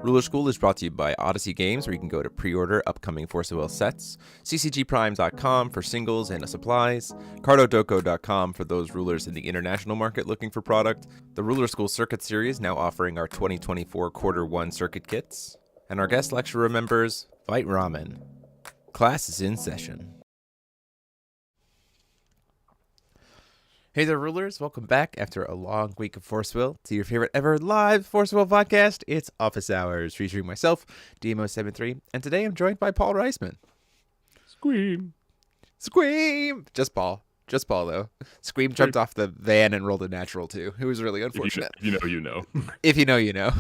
Ruler School is brought to you by Odyssey Games, where you can go to pre-order upcoming Force of Will sets, ccgprime.com for singles and supplies, cardodoko.com for those rulers in the international market looking for product, the Ruler School Circuit Series now offering our 2024 Quarter 1 circuit kits, and our guest lecturer members, Fight Ramen. Class is in session. Hey there, rulers. Welcome back after a long week of Force Will to your favorite ever live Force Will podcast. It's Office Hours, featuring myself, DMO73, and today I'm joined by Paul Reisman. Scream. Scream! Just Paul, though. Scream jumped off the van and rolled a natural, too. It was really unfortunate. If you know, you know. If you know, you know.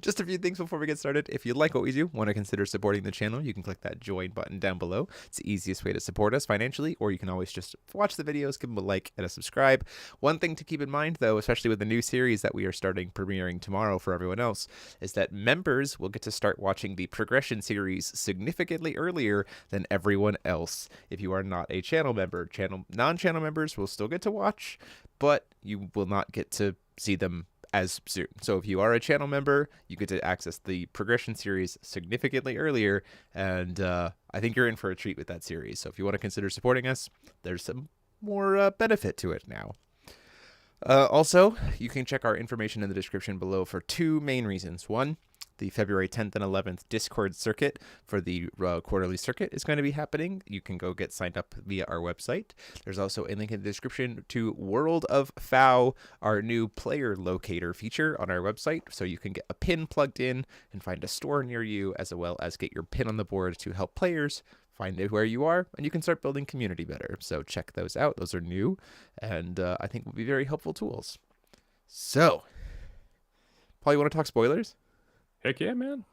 Just a few things before we get started. If you like what we do, want to consider supporting the channel, you can click that join button down below. It's the easiest way to support us financially, or you can always just watch the videos, give them a like and a subscribe. One thing to keep in mind, though, especially with the new series that we are starting premiering tomorrow for everyone else, is that members will get to start watching the progression series significantly earlier than everyone else. If you are not a channel member, non-channel members will still get to watch, but you will not get to see them as soon. So if you are a channel member, you get to access the progression series significantly earlier, and I think you're in for a treat with that series. So if you want to consider supporting us, there's some more benefit to it now. Also, you can check our information in the description below for two main reasons. One, the February 10th and 11th Discord circuit for the quarterly circuit is going to be happening. You can go get signed up via our website. There's also a link in the description to World of Fow, our new player locator feature on our website, so you can get a pin plugged in and find a store near you, as well as get your pin on the board to help players find out where you are, and you can start building community better. So check those out. Those are new, and I think will be very helpful tools. So, Paul, you want to talk spoilers? Heck yeah, man.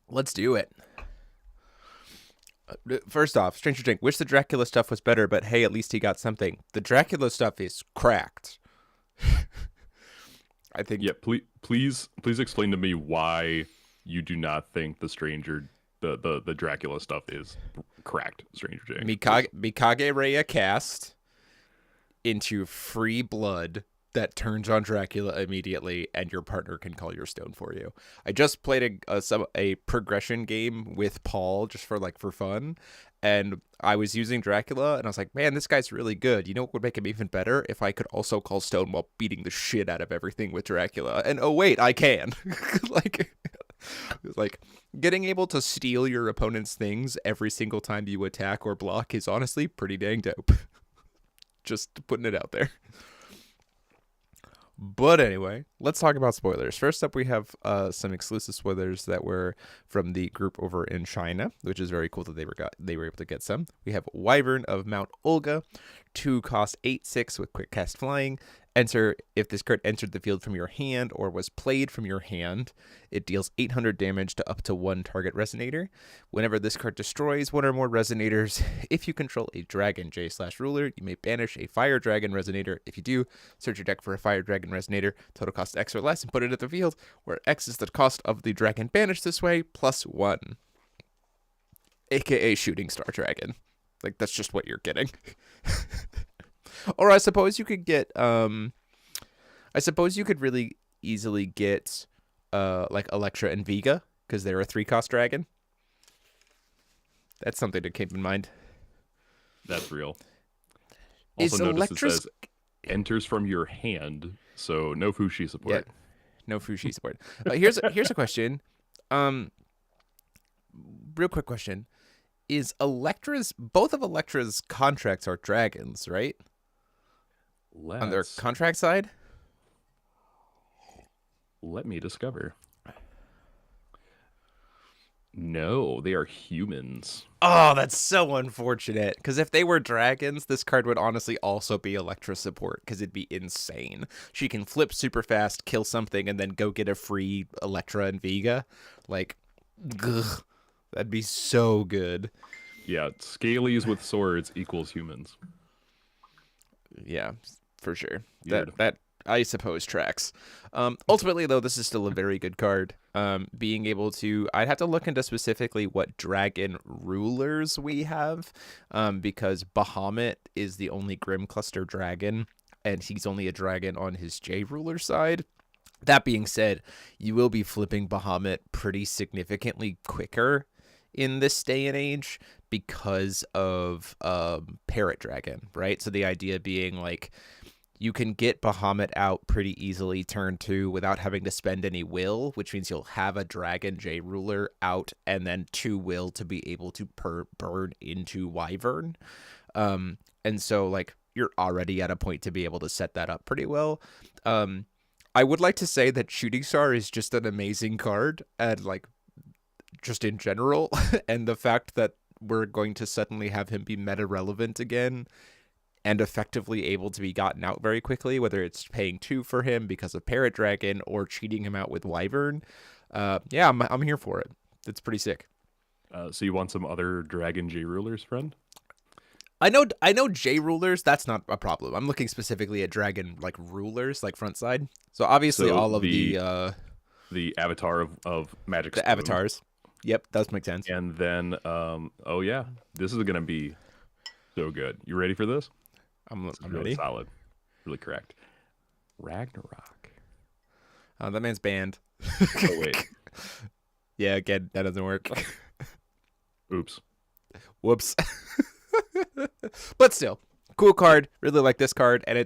Let's do it. First off, Stranger Drink, wish the Dracula stuff was better, but hey, at least he got something. The Dracula stuff is cracked. I think. Yeah, please explain to me why you do not think the Dracula stuff is cracked, Stranger Drink. Mikage Rhea cast into free blood that turns on Dracula immediately, and your partner can call your stone for you. I just played a progression game with Paul just for fun, and I was using Dracula, and I was like, man, this guy's really good. You know what would make him even better? If I could also call stone while beating the shit out of everything with Dracula. And oh wait, I can. Getting able to steal your opponent's things every single time you attack or block is honestly pretty dang dope. Just putting it out there. But anyway, let's talk about spoilers. First up, we have some exclusive spoilers that were from the group over in China, which is very cool that they were able to get some. We have Wyvern of Mount Olga, 2 cost 8/6 with quick cast flying. Enter if this card entered the field from your hand or was played from your hand, it deals 800 damage to up to 1 target resonator. Whenever this card destroys 1 or more resonators, if you control a dragon J/ruler, you may banish a fire dragon resonator. If you do, search your deck for a fire dragon resonator, total cost X or less, and put it at the field, where X is the cost of the dragon banished this way, plus 1. AKA Shooting Star Dragon. That's just what you're getting. Or I suppose you could get, I suppose you could really easily get, Electra and Vega, because they're a 3-cost dragon. That's something to keep in mind. That's real. Also, notice it says enters from your hand, so no Fushi support. Yeah, no Fushi support. Here's a question. Real quick question. Is both of Electra's contracts are dragons, right? On their contract side? Let me discover. No, they are humans. Oh, that's so unfortunate. Because if they were dragons, this card would honestly also be Electra support, because it'd be insane. She can flip super fast, kill something, and then go get a free Electra and Vega. Ugh, that'd be so good. Yeah, Scalies with swords equals humans. Yeah, for sure. Weird. That I suppose tracks. Ultimately, though, this is still a very good card. Being able to, I'd have to look into specifically what dragon rulers we have, because Bahamut is the only Grim Cluster dragon, and he's only a dragon on his J ruler side. That being said, you will be flipping Bahamut pretty significantly quicker in this day and age because of Parrot Dragon, right? So the idea being like you can get Bahamut out pretty easily turn 2 without having to spend any will, which means you'll have a Dragon J Ruler out and then 2 will to be able to burn into Wyvern. And so like you're already at a point to be able to set that up pretty well. I would like to say that Shooting Star is just an amazing card, and like just in general, and the fact that we're going to suddenly have him be meta relevant again and effectively able to be gotten out very quickly, whether it's paying 2 for him because of Parrot Dragon or cheating him out with Wyvern. Yeah, I'm here for it. It's pretty sick. So you want some other Dragon J Rulers, friend? I know J rulers, that's not a problem. I'm looking specifically at Dragon like rulers, like front side. So obviously So all of the the avatar of Magic Stone. avatars. Yep, does make sense. And then oh yeah, this is gonna be so good. You ready for this? I'm Really ready. solid. Really correct. Ragnarok. That man's banned. Oh wait. Yeah, again, that doesn't work. Oops. Whoops. But still, cool card. Really like this card, and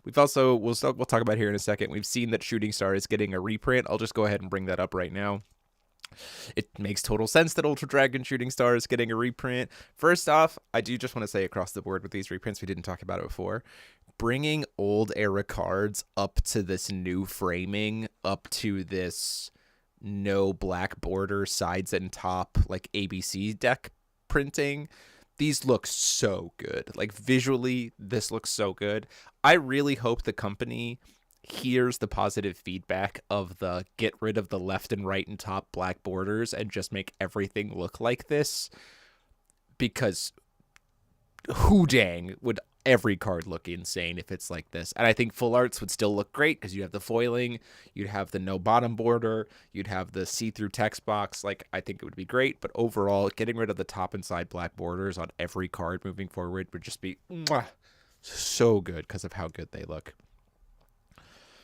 we'll talk about it here in a second. We've seen that Shooting Star is getting a reprint. I'll just go ahead and bring that up right now. It makes total sense that Ultra Dragon Shooting Star is getting a reprint. First off, I do just want to say across the board with these reprints, we didn't talk about it before, bringing old era cards up to this new framing, up to this no black border sides and top like ABC deck printing. These look so good. Like visually, this looks so good. I really hope the company hears the positive feedback of the get rid of the left and right and top black borders and just make everything look like this, because who dang would every card look insane if it's like this. And I think full arts would still look great because you have the foiling, you'd have the no bottom border, you'd have the see-through text box. Like, I think it would be great, but overall getting rid of the top and side black borders on every card moving forward would just be so good because of how good they look.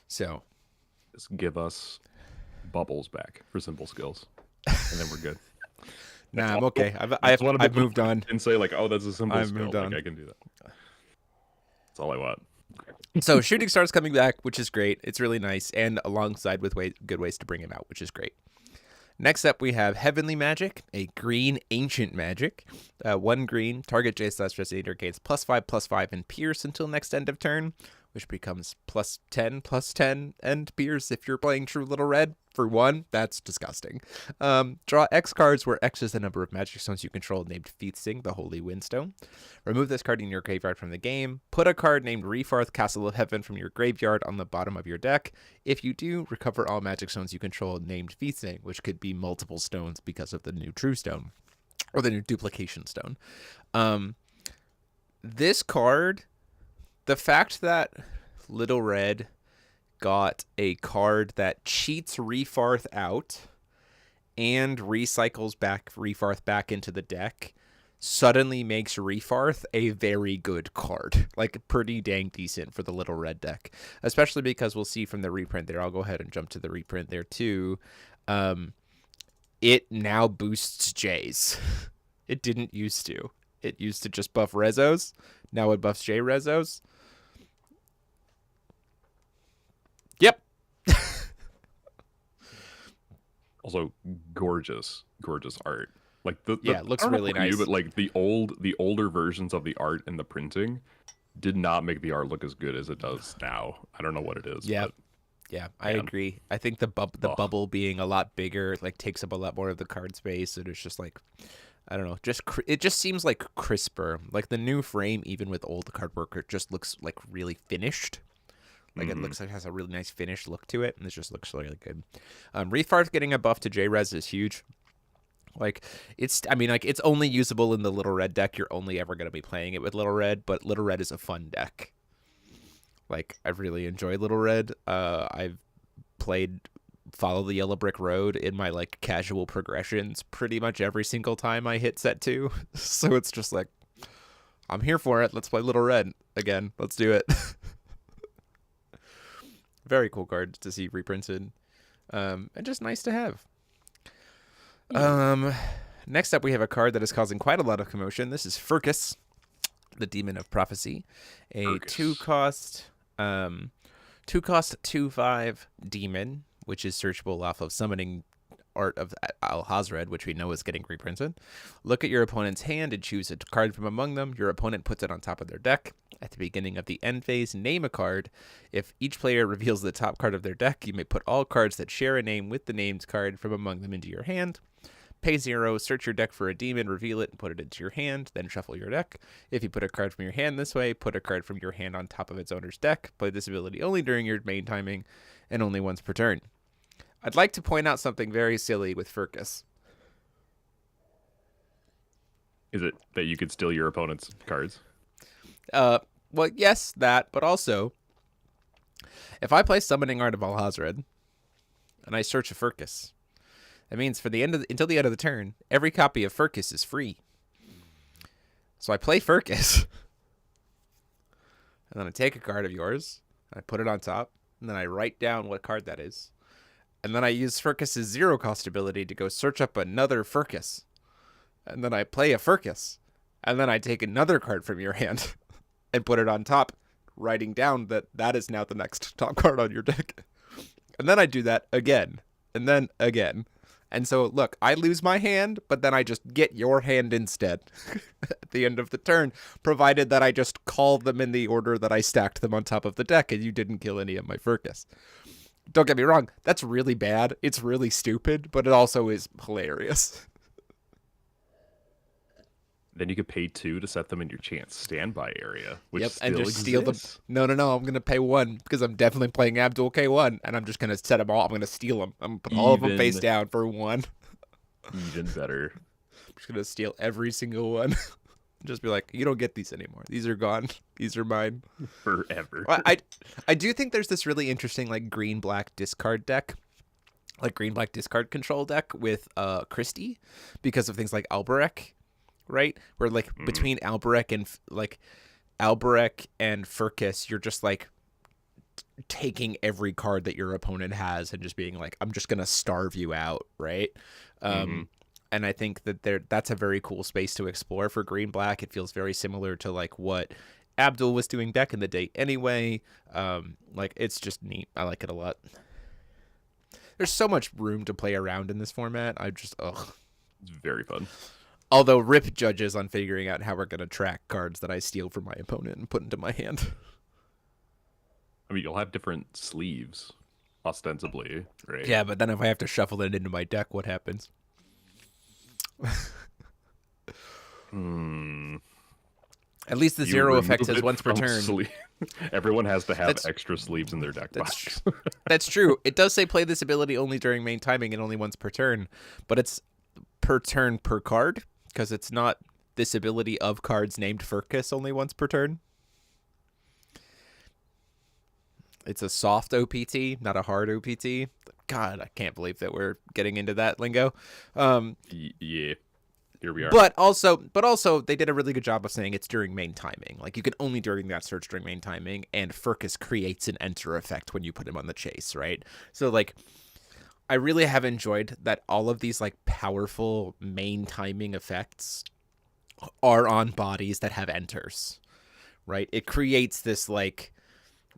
So Just give us bubbles back for simple skills, and then we're good. nah, I'm okay. I've moved on. And say like, oh, that's a simple I've skill. moved Like on. I can do that. That's all I want. So Shooting Star's coming back, which is great. It's really nice, and alongside with good ways to bring him out, which is great. Next up, we have Heavenly Magic, a green ancient magic. 1 green, target J/Resonator gains +5/+5 and Pierce until next end of turn, which becomes +10/+10 and Pierce if you're playing True Little Red. For 1, that's disgusting. Draw X cards where X is the number of magic stones you control named Featsing, the Holy Windstone. Remove this card in your graveyard from the game. Put a card named Refarth, Castle of Heaven from your graveyard on the bottom of your deck. If you do, recover all magic stones you control named Featsing, which could be multiple stones because of the new True Stone or the new Duplication Stone. This card, the fact that Little Red got a card that cheats Refarth out and recycles Refarth back into the deck suddenly makes Refarth a very good card. Like, pretty dang decent for the Little Red deck. Especially because we'll see from the reprint there. I'll go ahead and jump to the reprint there too. It now boosts Jays. It didn't used to. It used to just buff Rezos. Now it buffs J Rezos. Yep. Also, gorgeous art. Like it looks really nice. But like the older versions of the art and the printing did not make the art look as good as it does now. I don't know what it is. Yeah. But Yeah, I agree. I think the bubble being a lot bigger like takes up a lot more of the card space, and it's just like, I don't know, it just seems like crisper. Like the new frame, even with old card work, it just looks like really finished. Like it looks like it has a really nice finished look to it, and it just looks really good. Refarth getting a buff to J-Res is huge. Like it's only usable in the Little Red deck. You're only ever going to be playing it with Little Red, but Little Red is a fun deck. Like I really enjoy Little Red. I've played Follow the Yellow Brick Road in my like casual progressions pretty much every single time I hit set 2. So it's just like, I'm here for it. Let's play Little Red again. Let's do it. Very cool card to see reprinted. And just nice to have. Next up, we have a card that is causing quite a lot of commotion. This is Furcus, the Demon of Prophecy, a Furcus. 2-cost 2/5 demon, which is searchable off of Summoning Art of Al-Hazred, which we know is getting reprinted. Look at your opponent's hand and choose a card from among them. Your opponent puts it on top of their deck. At the beginning of the end phase, name a card. If each player reveals the top card of their deck, you may put all cards that share a name with the named card from among them into your hand. Pay 0, search your deck for a demon, reveal it, and put it into your hand, then shuffle your deck. If you put a card from your hand this way, put a card from your hand on top of its owner's deck. Play this ability only during your main timing and only once per turn. I'd like to point out something very silly with Furcus. Is it that you could steal your opponent's cards? Well, yes, that, but also, if I play Summoning Art of Al-Hazred and I search a Furcus, that means for the end of until the end of the turn, every copy of Furcus is free. So I play Furcus, and then I take a card of yours, and I put it on top, and then I write down what card that is. And then I use Furcus's 0-cost ability to go search up another Furcus. And then I play a Furcus. And then I take another card from your hand and put it on top, writing down that that is now the next top card on your deck. And then I do that again. And then again. And so, look, I lose my hand, but then I just get your hand instead at the end of the turn, provided that I just call them in the order that I stacked them on top of the deck and you didn't kill any of my Furcus. Don't get me wrong, that's really bad. It's really stupid, but it also is hilarious. Then you could pay 2 to set them in your chance standby area, which Yep, still and just steal them. exists. No, I'm going to pay 1 because I'm definitely playing Abdul K1, and I'm just going to set them all. I'm going to steal them. I'm going to put all of them face down for 1. Even better. I'm just going to steal every single one. Just be like, you don't get these anymore. These are gone. These are mine. Forever. I do think there's this really interesting like green-black discard deck, like green-black discard control deck with Christie because of things like Alberek, right? Where like between Alberek and Furcus, you're just like taking every card that your opponent has and just being like, I'm just gonna starve you out, right? And I think that that's a very cool space to explore for green black. It feels very similar to like what Abdul was doing back in the day anyway. Like it's just neat. I like it a lot. There's so much room to play around in this format. It's very fun. Although rip judges on figuring out how we're going to track cards that I steal from my opponent and put into my hand. I mean, you'll have different sleeves, ostensibly, right? Yeah, but then if I have to shuffle it into my deck, what happens? At least the 0 effect says once per turn. Everyone has to have extra sleeves in their deck box. That's true. It does say play this ability only during main timing and only once per turn, but it's per turn per card because it's not this ability of cards named Furcus only once per turn. It's a soft OPT, not a hard OPT. God, I can't believe that we're getting into that lingo. Yeah, here we are. But also, they did a really good job of saying it's during main timing. Like you can only during that search during main timing, and Furcus creates an enter effect when you put him on the chase, right? So like, I really have enjoyed that all of these like powerful main timing effects are on bodies that have enters, right? It creates this like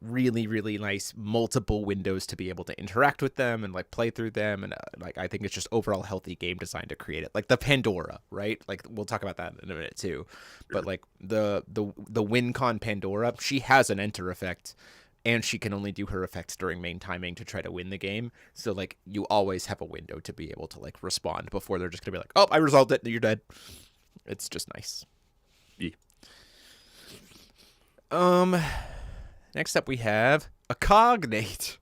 really, really nice multiple windows to be able to interact with them and like play through them. And like, I think it's just overall healthy game design to create it. Like the Pandora, right? Like we'll talk about that in a minute too. But like the WinCon Pandora, she has an enter effect and she can only do her effects during main timing to try to win the game. So like you always have a window to be able to like respond before they're just gonna be like, oh, I resolved it, you're dead. It's just nice. Yeah. Next up, we have a cognate.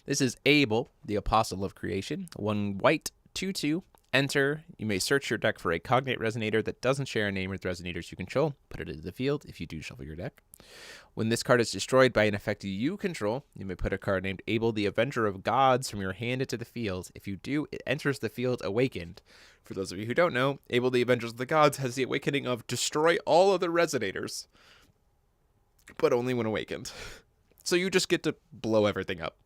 This is Abel, the Apostle of Creation. 1 white, 2/2. Enter. You may search your deck for a cognate resonator that doesn't share a name with resonators you control. Put it into the field. If you do, shuffle your deck. When this card is destroyed by an effect you control, you may put a card named Abel, the Avenger of Gods, from your hand into the field. If you do, it enters the field awakened. For those of you who don't know, Abel, the Avenger of the Gods, has the awakening of destroy all other resonators, but only when awakened. So you just get to blow everything up.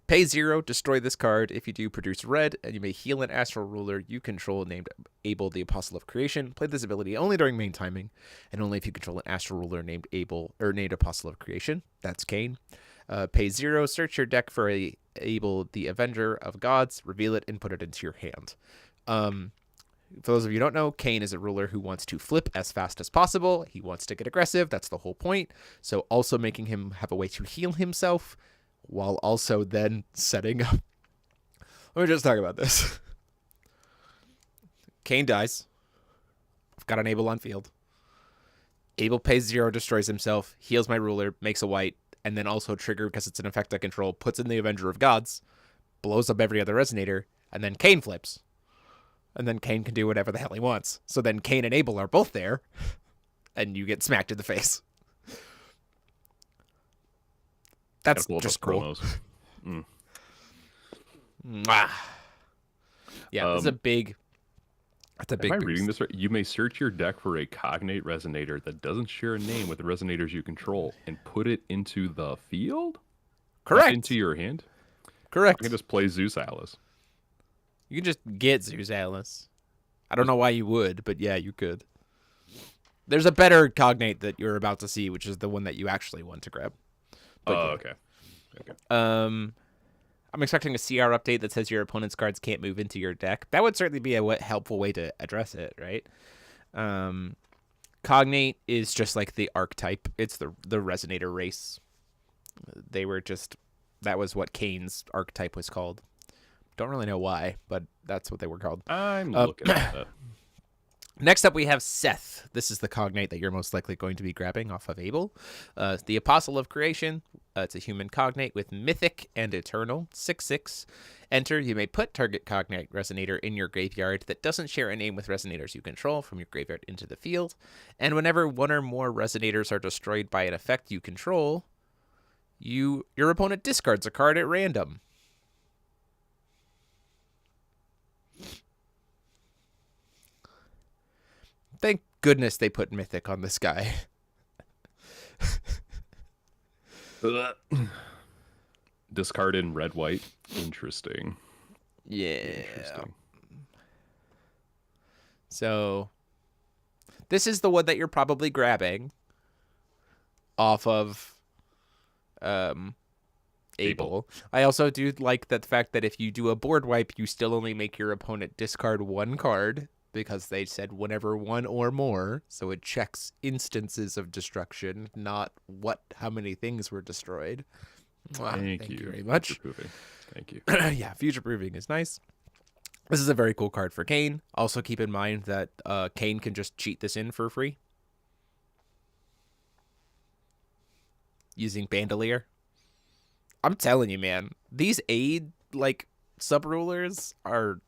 Pay 0, destroy this card. If you do, produce red, and you may heal an astral ruler you control named Abel, the Apostle of Creation. Play this ability only during main timing, and only if you control an astral ruler named Abel or named Apostle of Creation. That's Cain. Pay 0, search your deck for Abel, the Avenger of Gods, reveal it, and put it into your hand. For those of you who don't know, Cain is a ruler who wants to flip as fast as possible. He wants to get aggressive. That's the whole point. So also making him have a way to heal himself, while also then setting up. Let me just talk about this. Cain dies. I've got an Abel on field. Abel pays 0, destroys himself, heals my ruler, makes a white, and then also trigger, because it's an effect I control, puts in the Avenger of Gods, blows up every other resonator, and then Cain flips. And then Cain can do whatever the hell he wants. So then Cain and Abel are both there, and you get smacked in the face. That's just cool. Yeah, that's a big. That's a big. Am I reading this right? You may search your deck for a cognate resonator that doesn't share a name with the resonators you control, and put it into the field. Correct. Not into your hand. Correct. I can just play Zeus Alice. You can just get Zeus Alice. I don't know why you would, but yeah, you could. There's a better cognate that you're about to see, which is the one that you actually want to grab. Oh, okay. I'm expecting a CR update that says your opponent's cards can't move into your deck. That would certainly be a helpful way to address it, right? Cognate is just like the archetype. It's the resonator race. That was what Cain's archetype was called. Don't really know why, but that's what they were called. I'm looking at that. Next up, we have Seth. This is the cognate that you're most likely going to be grabbing off of Abel. The Apostle of Creation. It's a human cognate with Mythic and Eternal. 6/6. Enter. You may put target cognate resonator in your graveyard that doesn't share a name with resonators you control from your graveyard into the field. And whenever one or more resonators are destroyed by an effect you control, your opponent discards a card at random. Thank goodness they put Mythic on this guy. Discard in red white. Interesting. Yeah. Interesting. So this is the one that you're probably grabbing off of Abel. I also do like the fact that if you do a board wipe, you still only make your opponent discard one card, because they said whenever one or more, so it checks instances of destruction, not how many things were destroyed. Thank you very much. Thank you. Yeah, future proofing is nice. This is a very cool card for Cain. Also keep in mind that Cain can just cheat this in for free using Bandolier. I'm telling you, man, these aid sub-rulers are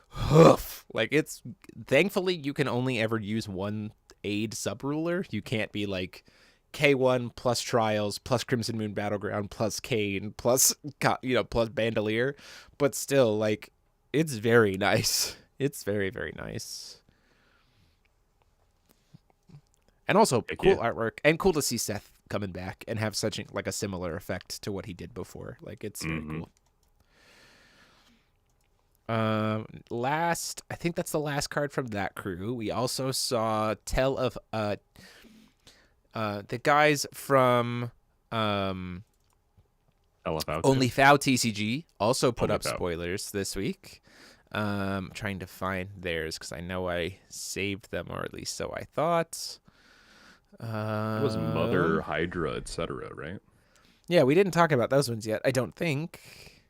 hoof. It's thankfully you can only ever use one aid sub-ruler. You can't be like K1 plus Trials plus Crimson Moon Battleground plus Cain plus plus Bandolier, but still it's very nice. It's very, very nice. And also cool artwork, and cool to see Seth coming back and have such a similar effect to what he did before. It's very cool. Last, I think that's the last card from that crew. We also saw Tell of the guys from Only Fow TCG also put up spoilers this week. Trying to find theirs because I know I saved them, or at least so I thought. It was Mother, Hydra, etc., right? Yeah, we didn't talk about those ones yet, I don't think.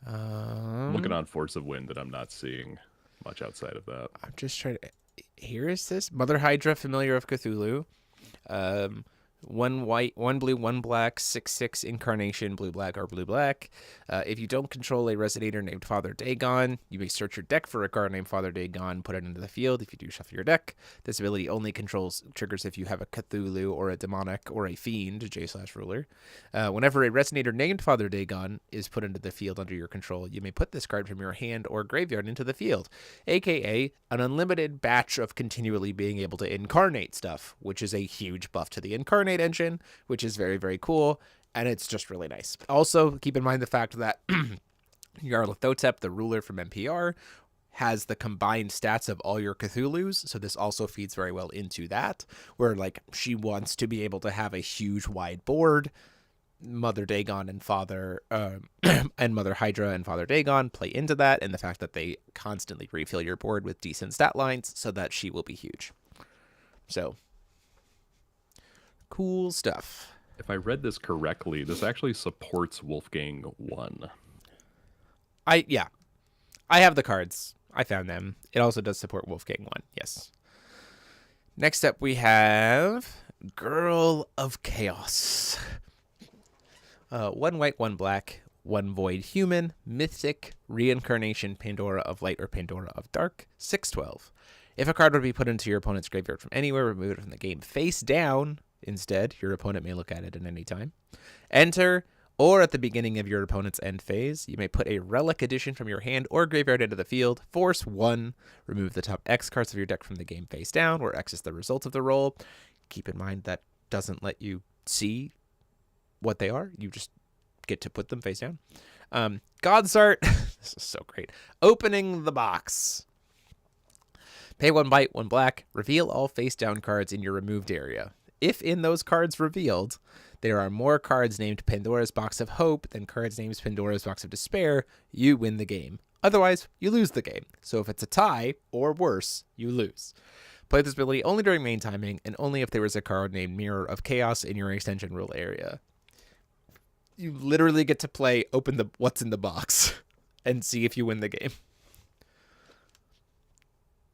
I'm looking on Force of Wind, and I'm not seeing much outside of that. I'm just trying to... Here is this. Mother Hydra, Familiar of Cthulhu. 1 white, 1 blue, 1 black, 6/6 incarnation, blue black or blue black. If you don't control a resonator named Father Dagon, you may search your deck for a card named Father Dagon, put it into the field. If you do, shuffle your deck. This ability only triggers if you have a Cthulhu or a demonic or a fiend, J/ruler. Whenever a resonator named Father Dagon is put into the field under your control, you may put this card from your hand or graveyard into the field, aka an unlimited batch of continually being able to incarnate stuff, which is a huge buff to the incarnate. Incarnate engine, which is very, very cool, and it's just really nice. Also, keep in mind the fact that Yarlathotep, the ruler from MPR, has the combined stats of all your Cthulhus, so this also feeds very well into that, where like she wants to be able to have a huge wide board. Mother Dagon and Father and Mother Hydra and Father Dagon play into that, and the fact that they constantly refill your board with decent stat lines, so that she will be huge. So cool stuff. If I read this correctly, this actually supports Wolfgang 1. I have the cards. I found them. It also does support Wolfgang 1, yes. Next up we have Girl of Chaos. 1 white, 1 black, 1 void human, mythic, reincarnation, Pandora of Light or Pandora of Dark, 6/12. If a card would be put into your opponent's graveyard from anywhere, remove it from the game face down. Instead, your opponent may look at it at any time. Enter, or at the beginning of your opponent's end phase, you may put a relic addition from your hand or graveyard into the field. Force 1. Remove the top X cards of your deck from the game face down, where X is the result of the roll. Keep in mind that doesn't let you see what they are. You just get to put them face down. God's Art. This is so great. Opening the box. Pay 1 white, 1 black. Reveal all face down cards in your removed area. If in those cards revealed, there are more cards named Pandora's Box of Hope than cards named Pandora's Box of Despair, you win the game. Otherwise, you lose the game. So if it's a tie, or worse, you lose. Play this ability only during main timing, and only if there is a card named Mirror of Chaos in your extension rule area. You literally get to play open the what's in the box and see if you win the game.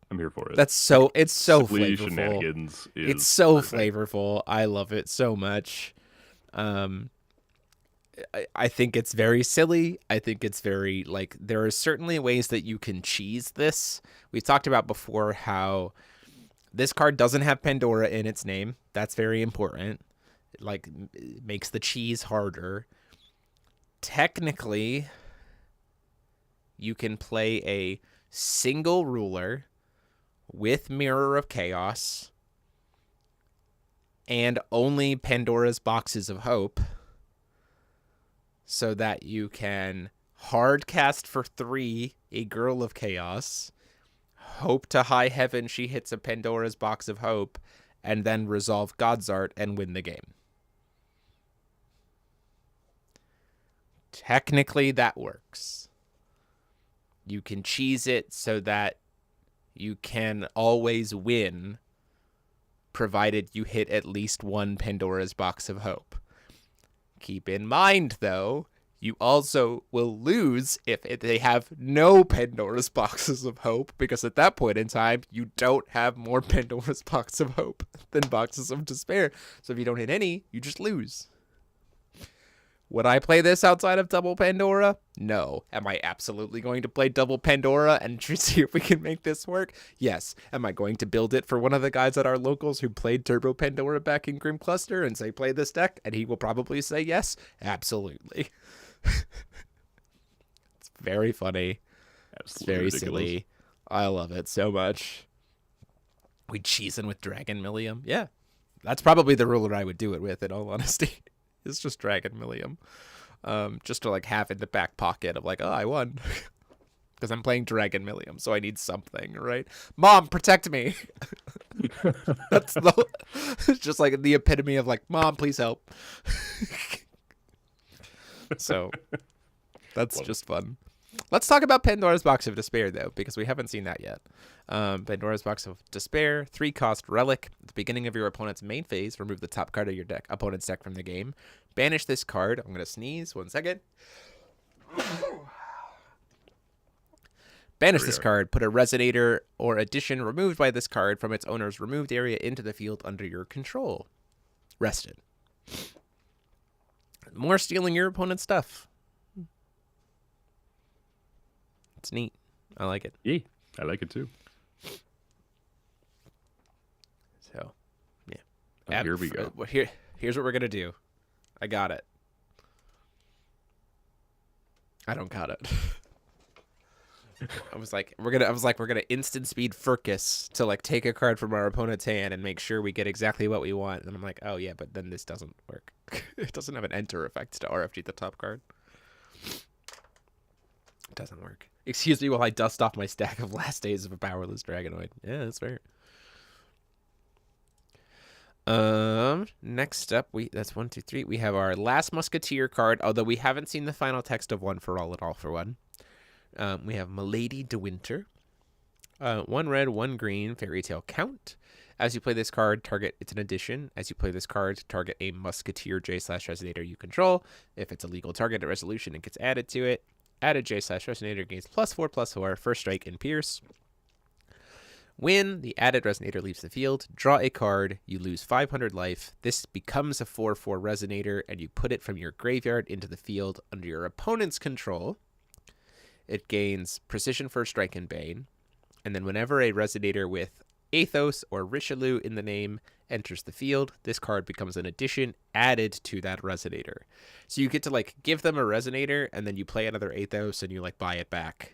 I'm here for it. It's so Simply flavorful. Shenanigans is It's so perfect. flavorful. I love it so much. I think it's very silly. I think it's very, like, there are certainly ways that you can cheese this. We've talked about before how this card doesn't have Pandora in its name. That's very important. It, like, it makes the cheese harder. Technically, you can play a single ruler with Mirror of Chaos and only Pandora's Boxes of Hope, so that you can hard cast for 3 a Girl of Chaos, hope to high heaven she hits a Pandora's Box of Hope, and then resolve God's Art and win the game. Technically, that works. You can cheese it so that you can always win, provided you hit at least 1 Pandora's Box of Hope. Keep in mind, though, you also will lose if they have no Pandora's Boxes of Hope, because at that point in time, you don't have more Pandora's Box of Hope than Boxes of Despair. So if you don't hit any, you just lose. Would I play this outside of Double Pandora? No. Am I absolutely going to play Double Pandora and see if we can make this work? Yes. Am I going to build it for one of the guys at our locals who played Turbo Pandora back in Grim Cluster and say, play this deck? And he will probably say yes. Absolutely. It's very funny. Absolutely It's very ridiculous. silly. I love it so much. We cheesing with Dragon Millium. Yeah. That's probably the ruler I would do it with, in all honesty. It's just Dragon Millium. Just to, like, have in the back pocket of, like, oh, I won. Because I'm playing Dragon Millium, so I need something, right? Mom, protect me. That's it's just like the epitome of, like, Mom, please help. So that's just fun. Let's talk about Pandora's Box of Despair, though, because we haven't seen that yet. Pandora's Box of Despair, 3-cost relic. At the beginning of your opponent's main phase, remove the top card of your opponent's deck from the game. Banish this card. I'm going to sneeze. 1 second. Banish this card. Put a resonator or addition removed by this card from its owner's removed area into the field under your control. Rested. More stealing your opponent's stuff. It's neat. I like it. Yeah, I like it too. So, yeah. Oh, here we go. Here's what we're gonna do. I got it. I don't got it. I was like, we're gonna instant speed Furcus to like take a card from our opponent's hand and make sure we get exactly what we want. And I'm like, oh yeah, but then this doesn't work. It doesn't have an enter effect to RFG the top card. It doesn't work. Excuse me while I dust off my stack of Last Days of a Powerless Dragonoid. Yeah, that's fair. Next up, that's 1, 2, 3. We have our Last Musketeer card, although we haven't seen the final text of One for All at All for One. We have Milady de Winter. 1 red, 1 green, Fairy Tale Count. As you play this card, it's an addition. As you play this card, target a Musketeer J/Resonator you control. If it's a legal target at resolution, it gets added to it. Added J/Resonator gains +4/+4, first strike and pierce. When the added resonator leaves the field, draw a card, you lose 500 life. This becomes a 4/4 resonator, and you put it from your graveyard into the field under your opponent's control. It gains precision, first strike, and bane. And then whenever a resonator with Athos or Richelieu in the name enters the field, this card becomes an addition added to that resonator. So you get to like give them a resonator, and then you play another Athos and you like buy it back.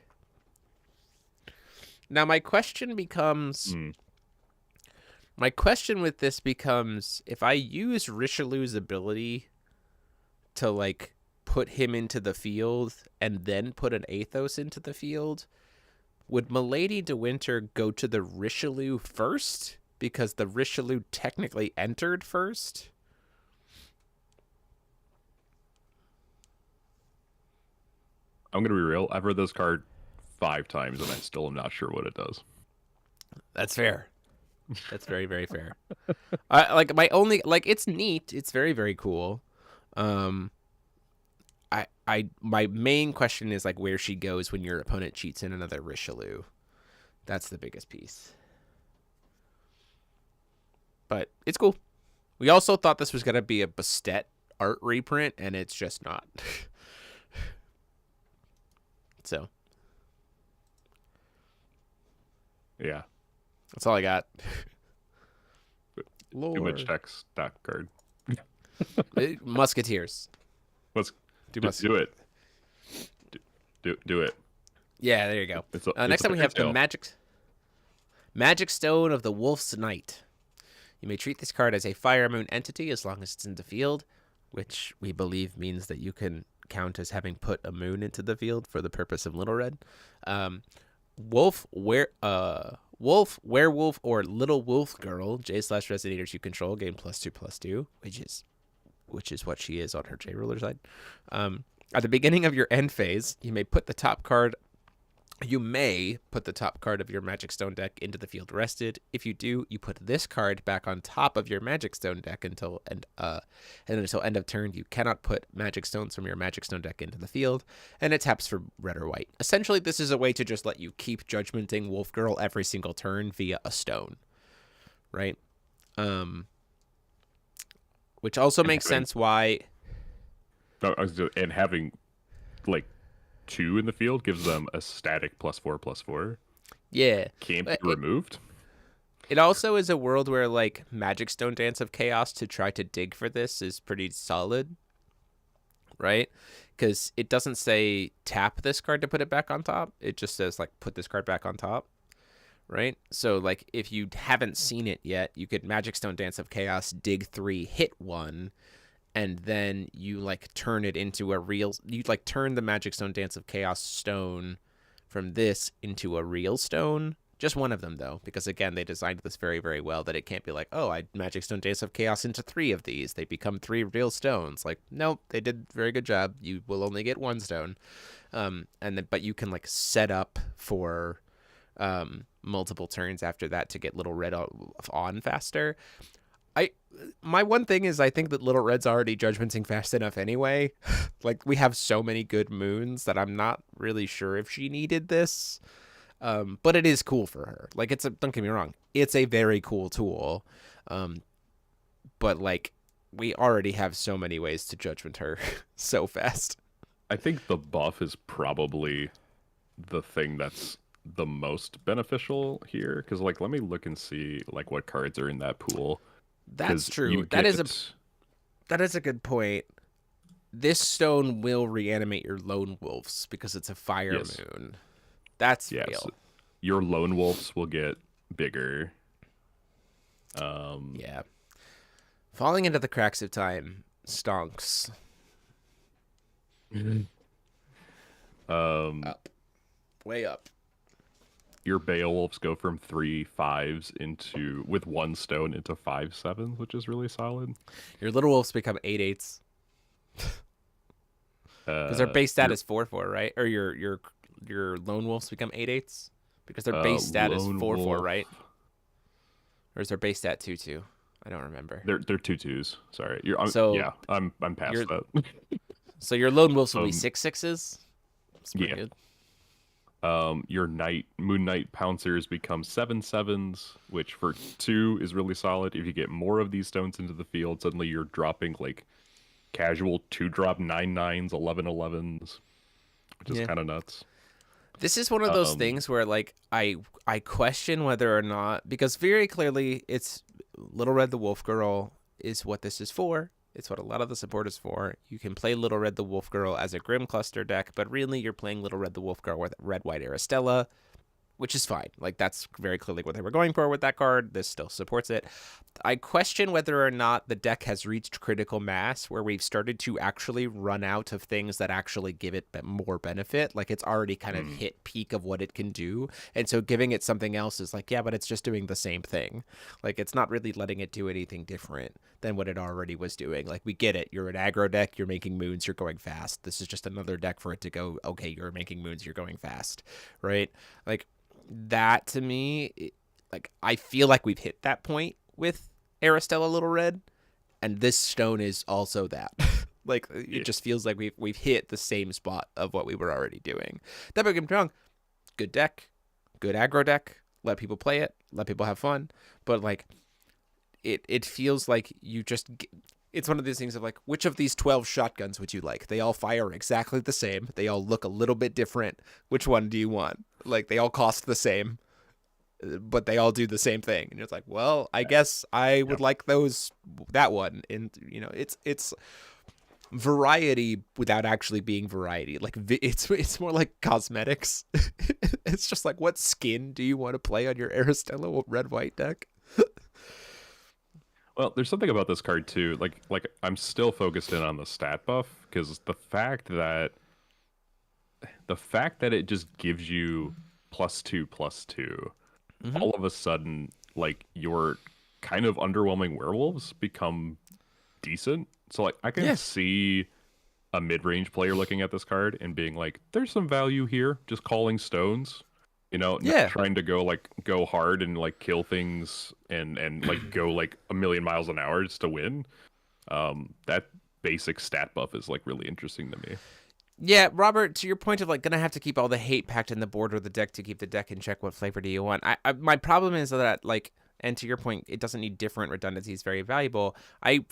Now my question becomes, my question with this becomes, if I use Richelieu's ability to like put him into the field and then put an Athos into the field, would Milady de Winter go to the Richelieu first because the Richelieu technically entered first? I'm gonna be real. I've read this card 5 times and I still am not sure what it does. That's fair. That's very, very fair. It's neat. It's very, very cool. My main question is like where she goes when your opponent cheats in another Richelieu. That's the biggest piece. But it's cool. We also thought this was gonna be a Bastet art reprint, and it's just not. So yeah, that's all I got. Too much text. That card. Musketeers. Let's do it. Do it. Yeah, there you go. Next up, we have the Magic Stone of the Wolf's Knight. You may treat this card as a Fire Moon entity as long as it's in the field, which we believe means that you can count as having put a moon into the field for the purpose of Little Red. Wolf, Werewolf, or Little Wolf Girl, J/Resonators you control, gain +2/+2, which is what she is on her J ruler side. At the beginning of your end phase, you may put the top card of your Magic Stone deck into the field rested. If you do, you put this card back on top of your Magic Stone deck until end of turn. You cannot put Magic Stones from your Magic Stone deck into the field, and it taps for red or white. Essentially, this is a way to just let you keep judgmenting Wolf Girl every single turn via a stone, right? Which also makes sense why. And having like 2 in the field gives them a static +4/+4. Yeah. Can't be removed. It also is a world where like Magic Stone Dance of Chaos to try to dig for this is pretty solid, right? Because it doesn't say tap this card to put it back on top. It just says like put this card back on top, right? So like if you haven't seen it yet, you could Magic Stone Dance of Chaos, dig 3, hit 1, and then you like turn it into turn the Magic Stone Dance of Chaos stone from this into a real stone. Just one of them though, because again, they designed this very, very well that it can't be like, oh, I Magic Stone Dance of Chaos into 3 of these. They become 3 real stones. Like, nope, they did a very good job. You will only get 1 stone. But you can like set up for multiple turns after that to get Little Red on faster. My one thing is I think that Little Red's already judgmenting fast enough anyway. Like we have so many good moons that I'm not really sure if she needed this. But it is cool for her. Like don't get me wrong, it's a very cool tool. But like we already have so many ways to judgment her so fast. I think the buff is probably the thing that's the most beneficial here. Because like let me look and see like what cards are in that pool. That's true. That is a good point. This stone will reanimate your lone wolves because it's a fire moon. That's Yeah, real. so your lone wolves will get bigger. Yeah. Falling into the cracks of time stonks. um, Up. Way up. your Beowulfs go from 3/5s into with 1 stone into 5/7s, which is really solid. Your little wolves become 8/8s. Because their base stat Your is 4/4, right? Or your lone wolves become 8/8s? Because their base stat is lone 4/4, wolf. right? Or is their base stat 2/2? I don't remember. They're 2/2s. Sorry. So Yeah, I'm past your that. so your lone wolves will be Um, 6/6s. That's pretty yeah. good. Your Moon Knight Pouncers become 7/7s, which for 2 is really solid. If you get more of these stones into the field, suddenly you're dropping like casual 2-drop 9/9s, 11/11s, which is Yeah. kind of nuts. This is one of those Um, things where like I question whether or not, because very clearly it's Little Red the Wolf Girl is what this is for. It's what a lot of the support is for. You can play Little Red the Wolf Girl as a Grim Cluster deck, but really you're playing Little Red the Wolf Girl with Red White Aristella, which is fine. Like that's very clearly what they were going for with that card. This still supports it. I question whether or not the deck has reached critical mass where we've started to actually run out of things that actually give it more benefit. Like it's already kind of hit peak of what it can do. And so giving it something else is like, yeah, but it's just doing the same thing. Like it's not really letting it do anything different than what it already was doing. Like we get it. You're an aggro deck. You're making moons. You're going fast. This is just another deck for it to go, okay, you're making moons. You're going fast. Right? Like that to me, like I feel like we've hit that point with Aristella Little Red, and this stone is also that. Like it just feels like we've hit the same spot of what we were already doing. That don't get me wrong, good deck, good aggro deck. Let people play it, let people have fun, but like it feels like you just. It's one of these things of like, which of these 12 shotguns would you like? They all fire exactly the same. They all look a little bit different. Which one do you want? Like they all cost the same, but they all do the same thing. And it's like, well, I guess I would like that one. And it's variety without actually being variety. Like it's more like cosmetics. It's just like, what skin do you want to play on your Aristella red white deck? Well, there's something about this card too. Like I'm still focused in on the stat buff because the fact that it just gives you +2/+2, Mm-hmm. all of a sudden, like your kind of underwhelming werewolves become decent. So like I can Yeah. see a mid-range player looking at this card and being like, "There's some value here, just calling stones." Not Yeah. trying to go hard and like kill things and like go like a million miles an hour just to win. That basic stat buff is like really interesting to me. Yeah, Robert, to your point of like gonna have to keep all the hate packed in the board or the deck to keep the deck in check, what flavor do you want? My problem is that like, and to your point, it doesn't need different redundancy is very valuable. I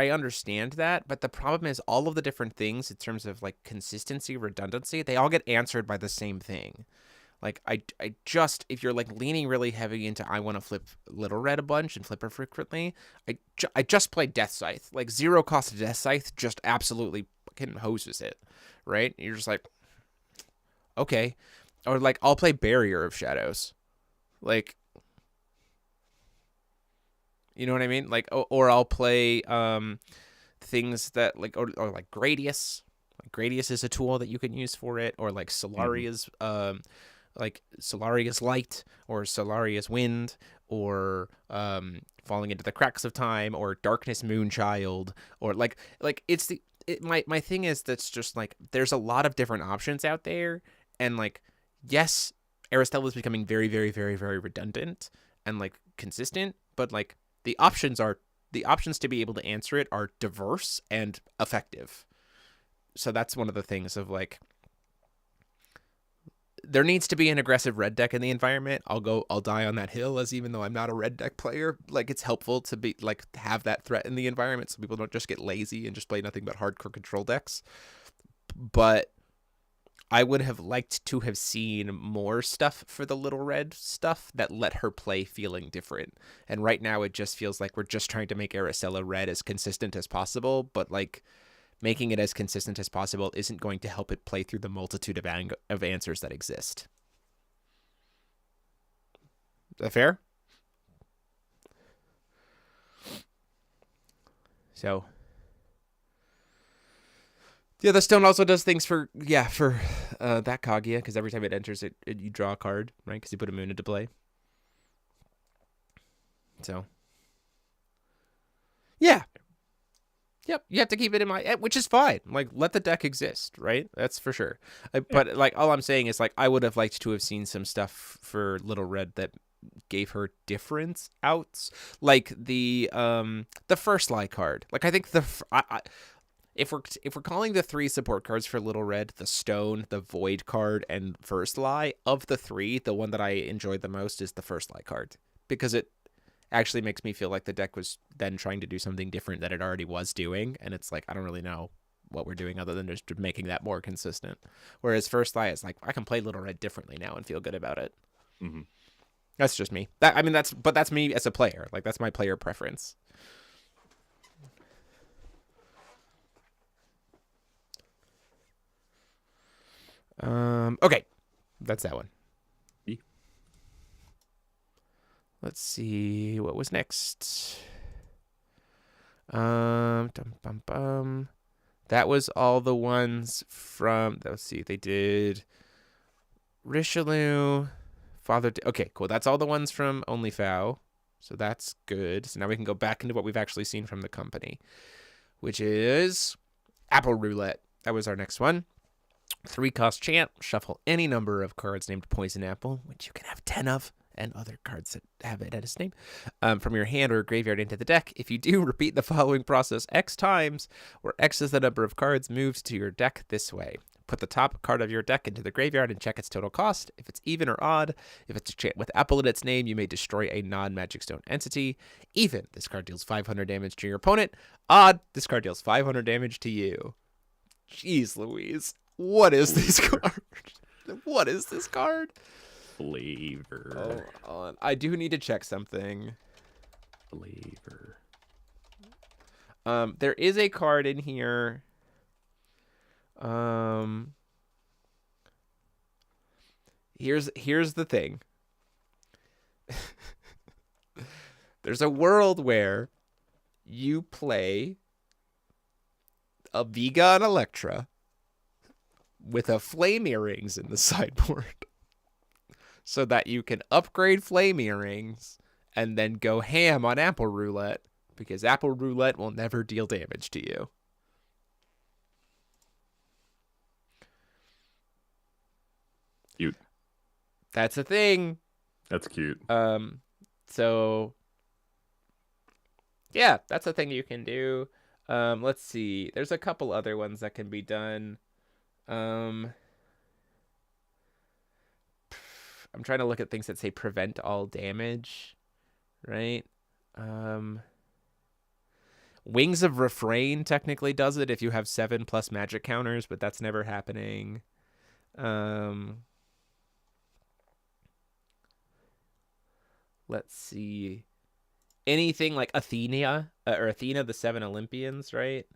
understand that, but the problem is all of the different things in terms of like consistency, redundancy, they all get answered by the same thing. Like I just, if you're like leaning really heavy into I want to flip Little Red a bunch and flip her frequently, I just play Death Scythe. Like 0 cost Death Scythe just absolutely fucking hoses it, right? You're just like, okay, or like I'll play Barrier of Shadows, like, you know what I mean? Like or I'll play things that like or like Gradius. Like Gradius is a tool that you can use for it, or like Hmm. Solaria's like Solaria's Light or Solaria's Wind or Falling into the Cracks of Time or Darkness Moonchild or like it's my thing is that's just like there's a lot of different options out there, and like yes, Aristella is becoming very very very very redundant and like consistent, but like the options to be able to answer it are diverse and effective. So that's one of the things of like there needs to be an aggressive red deck in the environment. I'll die on that hill, as even though I'm not a red deck player, like it's helpful to be like have that threat in the environment so people don't just get lazy and just play nothing but hardcore control decks. But I would have liked to have seen more stuff for the little red stuff that let her play feeling different. And right now it just feels like we're just trying to make Araceli red as consistent as possible, but like making it as consistent as possible isn't going to help it play through the multitude of answers that exist. that fair? So, yeah, the stone also does things for that Kaguya, because every time it enters, you draw a card, right? Because you put a moon into play. So, yeah. Yep, you have to keep it in mind, which is fine. Like, let the deck exist, right? That's for sure. But, like, all I'm saying is, like, I would have liked to have seen some stuff for Little Red that gave her different outs. Like, the first lie card. Like, I think if we're calling the 3 support cards for Little Red, the Stone, the Void card, and First Lie, of the 3, the one that I enjoy the most is the First Lie card. Because it actually makes me feel like the deck was then trying to do something different that it already was doing, and it's like, I don't really know what we're doing other than just making that more consistent. Whereas First Lie is like, I can play Little Red differently now and feel good about it. Mm-hmm. That's just me. That's me as a player. Like, that's my player preference. Okay, that's that one. Let's see what was next. That was all the ones from. Let's see, they did Richelieu, Okay, cool. That's all the ones from Only Fow, so that's good. So now we can go back into what we've actually seen from the company, which is Apple Roulette. That was our next one. 3-cost chant. Shuffle any number of cards named Poison Apple, which you can have 10 of, and other cards that have it at its name, from your hand or graveyard into the deck. If you do, repeat the following process X times, where X is the number of cards moved to your deck this way. Put the top card of your deck into the graveyard and check its total cost. If it's even or odd, if it's a chant with Apple in its name, you may destroy a non-Magic Stone entity. Even, this card deals 500 damage to your opponent. Odd, this card deals 500 damage to you. Jeez Louise. What is this card? What is this card? Flavor. Oh, I do need to check something. Flavor. There is a card in here. Here's the thing. There's a world where you play a Vega and Electra with a Flame Earrings in the sideboard, so that you can upgrade Flame Earrings and then go ham on Apple Roulette, because Apple Roulette will never deal damage to you. Cute. That's a thing. That's cute. So yeah, that's a thing you can do. Let's see. There's a couple other ones that can be done. I'm trying to look at things that say prevent all damage, right? Wings of Refrain technically does it if you have 7+ magic counters, but that's never happening. Let's see. Anything like Athena, the 7 Olympians, right?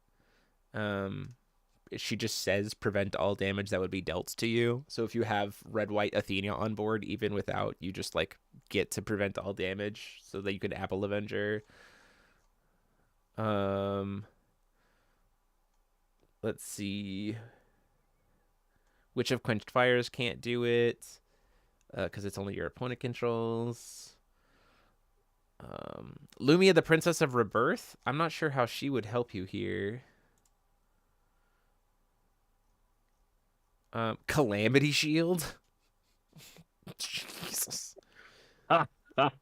She just says prevent all damage that would be dealt to you. So if you have red-white Athena on board, even without, you just like get to prevent all damage so that you can Apple Avenger. Let's see. Witch of Quenched Fires can't do it because it's only your opponent controls. Lumia, the Princess of Rebirth. I'm not sure how she would help you here. Calamity Shield. Jesus. I love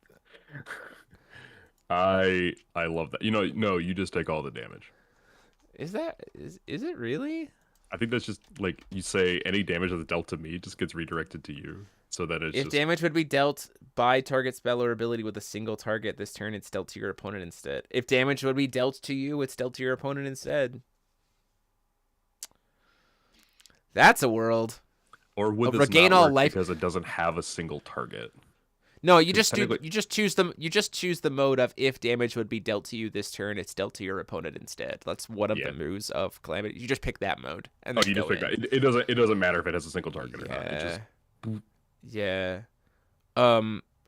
that. No, you just take all the damage. Is it really? I think that's just like you say any damage that's dealt to me just gets redirected to you. So that it's if damage would be dealt by target spell or ability with a single target this turn, it's dealt to your opponent instead. If damage would be dealt to you, it's dealt to your opponent instead. That's a world. Or would this regain not all work life because it doesn't have a single target? No, you just choose the mode of if damage would be dealt to you this turn, it's dealt to your opponent instead. That's one of the moves of Calamity. You just pick that mode. And then you just pick that. It doesn't matter if it has a single target or not. It just... Yeah.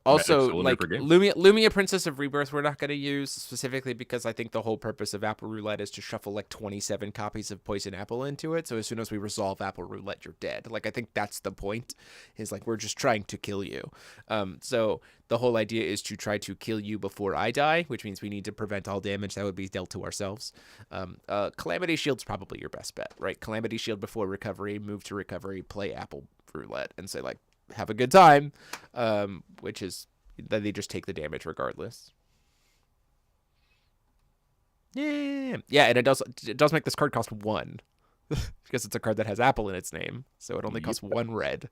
Magic Also, cylinder like per game. Lumia Princess of Rebirth, we're not going to use specifically because I think the whole purpose of Apple Roulette is to shuffle like 27 copies of Poison Apple into it. So as soon as we resolve Apple Roulette, you're dead. Like I think that's the point. Is like we're just trying to kill you. So the whole idea is to try to kill you before I die, which means we need to prevent all damage that would be dealt to ourselves. Calamity Shield's probably your best bet, right? Calamity Shield before recovery, move to recovery, play Apple Roulette, and say like, have a good time, which is that they just take the damage regardless. Yeah, and it does make this card cost 1 because it's a card that has Apple in its name, so it only costs 1 red,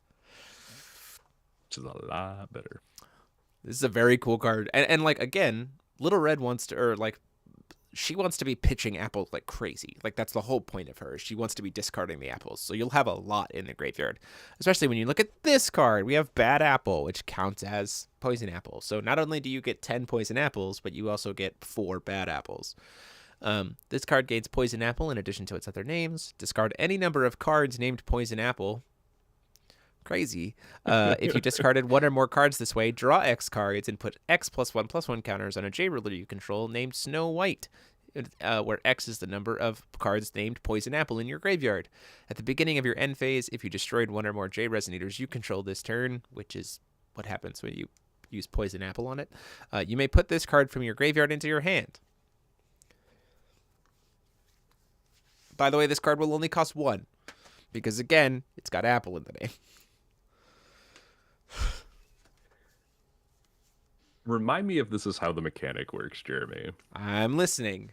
which is a lot better. This is a very cool card, and like again, Little Red wants to, or like she wants to be pitching apples like crazy. Like that's the whole point of her. She wants to be discarding the apples. So you'll have a lot in the graveyard, especially when you look at this card. We have Bad Apple, which counts as Poison Apple. So not only do you get 10 Poison Apples, but you also get 4 Bad Apples. This card gains Poison Apple in addition to its other names. Discard any number of cards named Poison Apple. Crazy. If you discarded 1 or more cards this way, draw X cards and put X +1/+1 counters on a J ruler you control named Snow White, where X is the number of cards named Poison Apple in your graveyard. At the beginning of your end phase, if you destroyed 1 or more J Resonators you control this turn, which is what happens when you use Poison Apple on it, you may put this card from your graveyard into your hand. By the way, this card will only cost 1, because again, it's got Apple in the name. Remind me if this is how the mechanic works, Jeremy. I'm listening.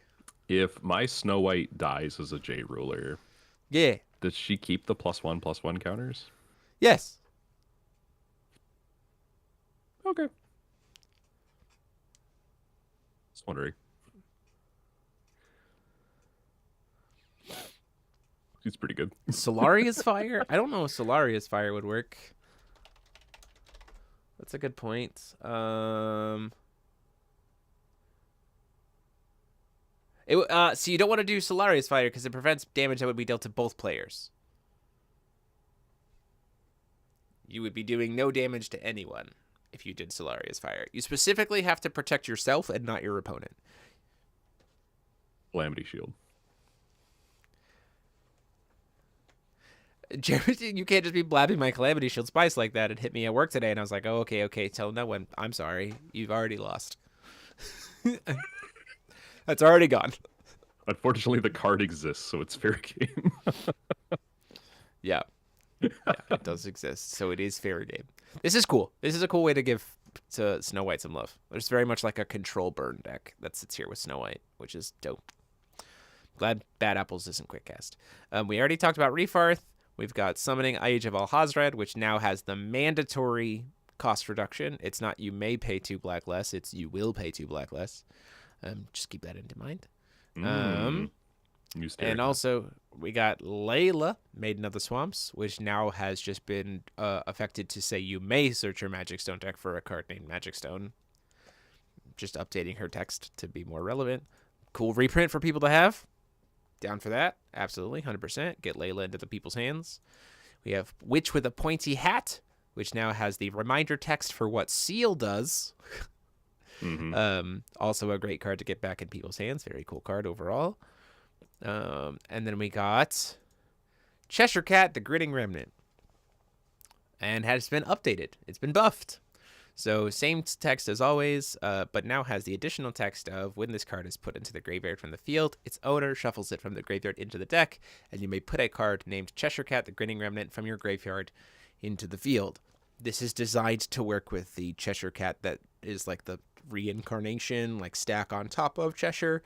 If my Snow White dies as a J ruler, Yeah. does she keep the +1/+1 counters? Yes. Okay. Just wondering. She's pretty good. Solaria's Fire? I don't know if Solaria's Fire would work. That's a good point. So you don't want to do Solaria's Fire because it prevents damage that would be dealt to both players. You would be doing no damage to anyone if you did Solaria's Fire. You specifically have to protect yourself and not your opponent. Calamity Shield. Jared, you can't just be blabbing my Calamity Shield Spice like that. It hit me at work today, and I was like, oh, okay, tell no one. I'm sorry. You've already lost. That's already gone. Unfortunately, the card exists, so it's fair game. Yeah, it does exist, so it is fair game. This is cool. This is a cool way to give to Snow White some love. There's very much like a control burn deck that sits here with Snow White, which is dope. Glad Bad Apples isn't quick cast. We already talked about Refarth. We've got Summoning Age of Alhazred, which now has the mandatory cost reduction. It's not you may pay 2 black less, it's you will pay 2 black less. Just keep that into mind. And also, we got Layla, Maiden of the Swamps, which now has just been affected to say you may search your Magic Stone deck for a card named Magic Stone. Just updating her text to be more relevant. Cool reprint for people to have. Down for that. Absolutely. 100%. Get Layla into the people's hands. We have Witch with a Pointy Hat, which now has the reminder text for what Seal does. Also a great card to get back in people's hands. Very cool card overall. And then we got Cheshire Cat, the Grinning Remnant. And has been updated. It's been buffed. So same text as always, but now has the additional text of when this card is put into the graveyard from the field, its owner shuffles it from the graveyard into the deck, and you may put a card named Cheshire Cat, the Grinning Remnant from your graveyard into the field. This is designed to work with the Cheshire Cat that is like the reincarnation, like stack on top of Cheshire.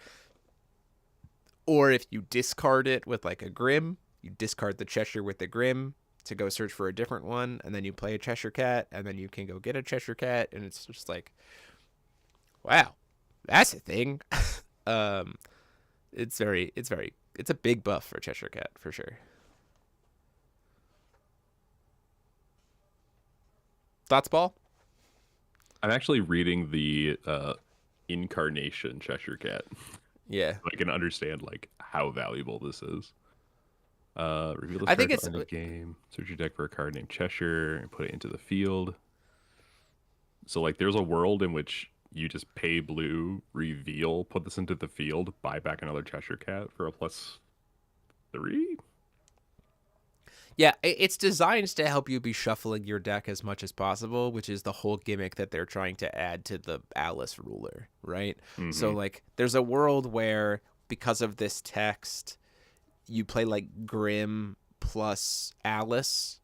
Or if you discard it with like a Grim, you discard the Cheshire with the Grim to go search for a different one, and then you play a Cheshire Cat, and then you can go get a Cheshire Cat, and it's just like, wow, that's a thing. It's a big buff for Cheshire Cat for sure. Thoughts, Paul? I'm actually reading the incarnation Cheshire Cat. Yeah, so I can understand like how valuable this is. Reveal this I card think it's in the game. Search your deck for a card named Cheshire and put it into the field. So like there's a world in which you just pay blue, reveal, put this into the field, buy back another Cheshire Cat for a +3. Yeah, it's designed to help you be shuffling your deck as much as possible, which is the whole gimmick that they're trying to add to the Alice ruler, right? So, Mm-hmm. like, there's a world where, because of this text, you play, like, Grim plus Alice,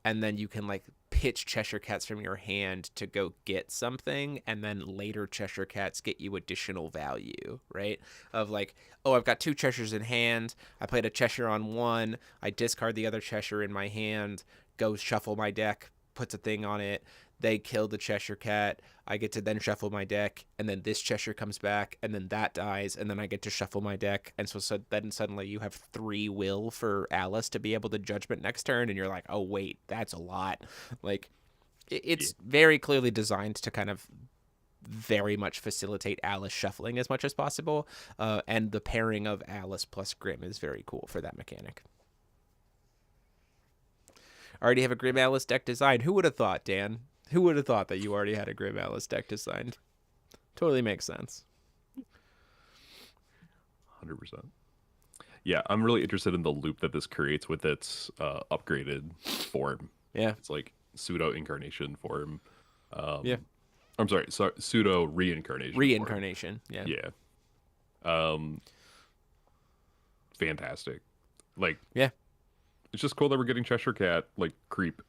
and then you can, like, pitch Cheshire Cats from your hand to go get something, and then later Cheshire Cats get you additional value, right? Of like, oh, I've got 2 Cheshires in hand. I played a Cheshire on one. I discard the other Cheshire in my hand, go shuffle my deck, puts a thing on it. They kill the Cheshire Cat. I get to then shuffle my deck, and then this Cheshire comes back, and then that dies, and then I get to shuffle my deck. And so then suddenly you have 3 will for Alice to be able to judgment next turn, and you're like, oh, wait, that's a lot. Like, Yeah. it's very clearly designed to kind of very much facilitate Alice shuffling as much as possible. And the pairing of Alice plus Grim is very cool for that mechanic. I already have a Grim Alice deck designed. Who would have thought, Dan? Who would have thought that you already had a Grim Alice deck designed? Totally makes sense. 100%. Yeah, I'm really interested in the loop that this creates with its upgraded form. Yeah. It's like pseudo incarnation form. Yeah. I'm sorry, pseudo reincarnation. Reincarnation. Yeah. Yeah. Um, fantastic. Like, Yeah. it's just cool that we're getting Cheshire Cat like creep.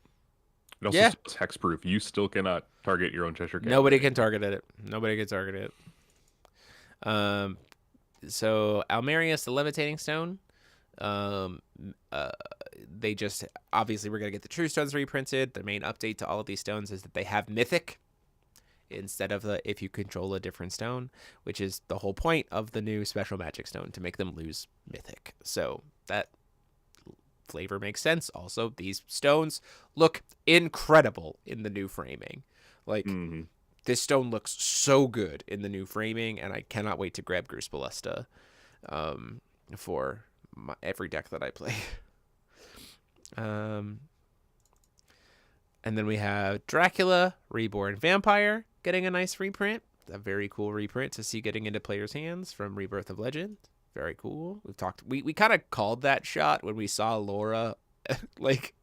It also Yeah. is hexproof. You still cannot target your own Cheshire Cat. Nobody can target it. Nobody can target it. So Almerius, the levitating stone. They just obviously we're gonna get the true stones reprinted. The main update to all of these stones is that they have mythic instead of the if you control a different stone, which is the whole point of the new special magic stone, to make them lose mythic. So that flavor makes sense. Also, these stones look incredible in the new framing. Like, Mm-hmm. this stone looks so good in the new framing, and I cannot wait to grab Gruus Ballista for every deck that I play. And then we have Dracula, Reborn Vampire, getting a nice reprint. A very cool reprint to see getting into players' hands from Rebirth of Legend. Very cool. We kind of called that shot when we saw Laura like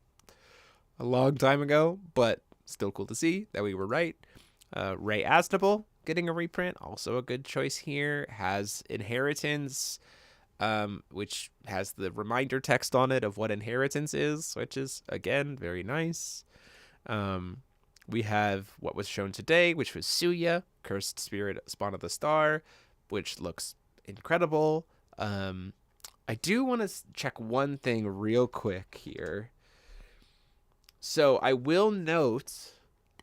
a long time ago, but still cool to see that we were right. Ray Astable getting a reprint, also a good choice here. Has Inheritance, which has the reminder text on it of what Inheritance is, which is, again, very nice. We have what was shown today, which was Suya, Cursed Spirit, Spawn of the Star, which looks incredible. I do want to check one thing real quick here. So I will note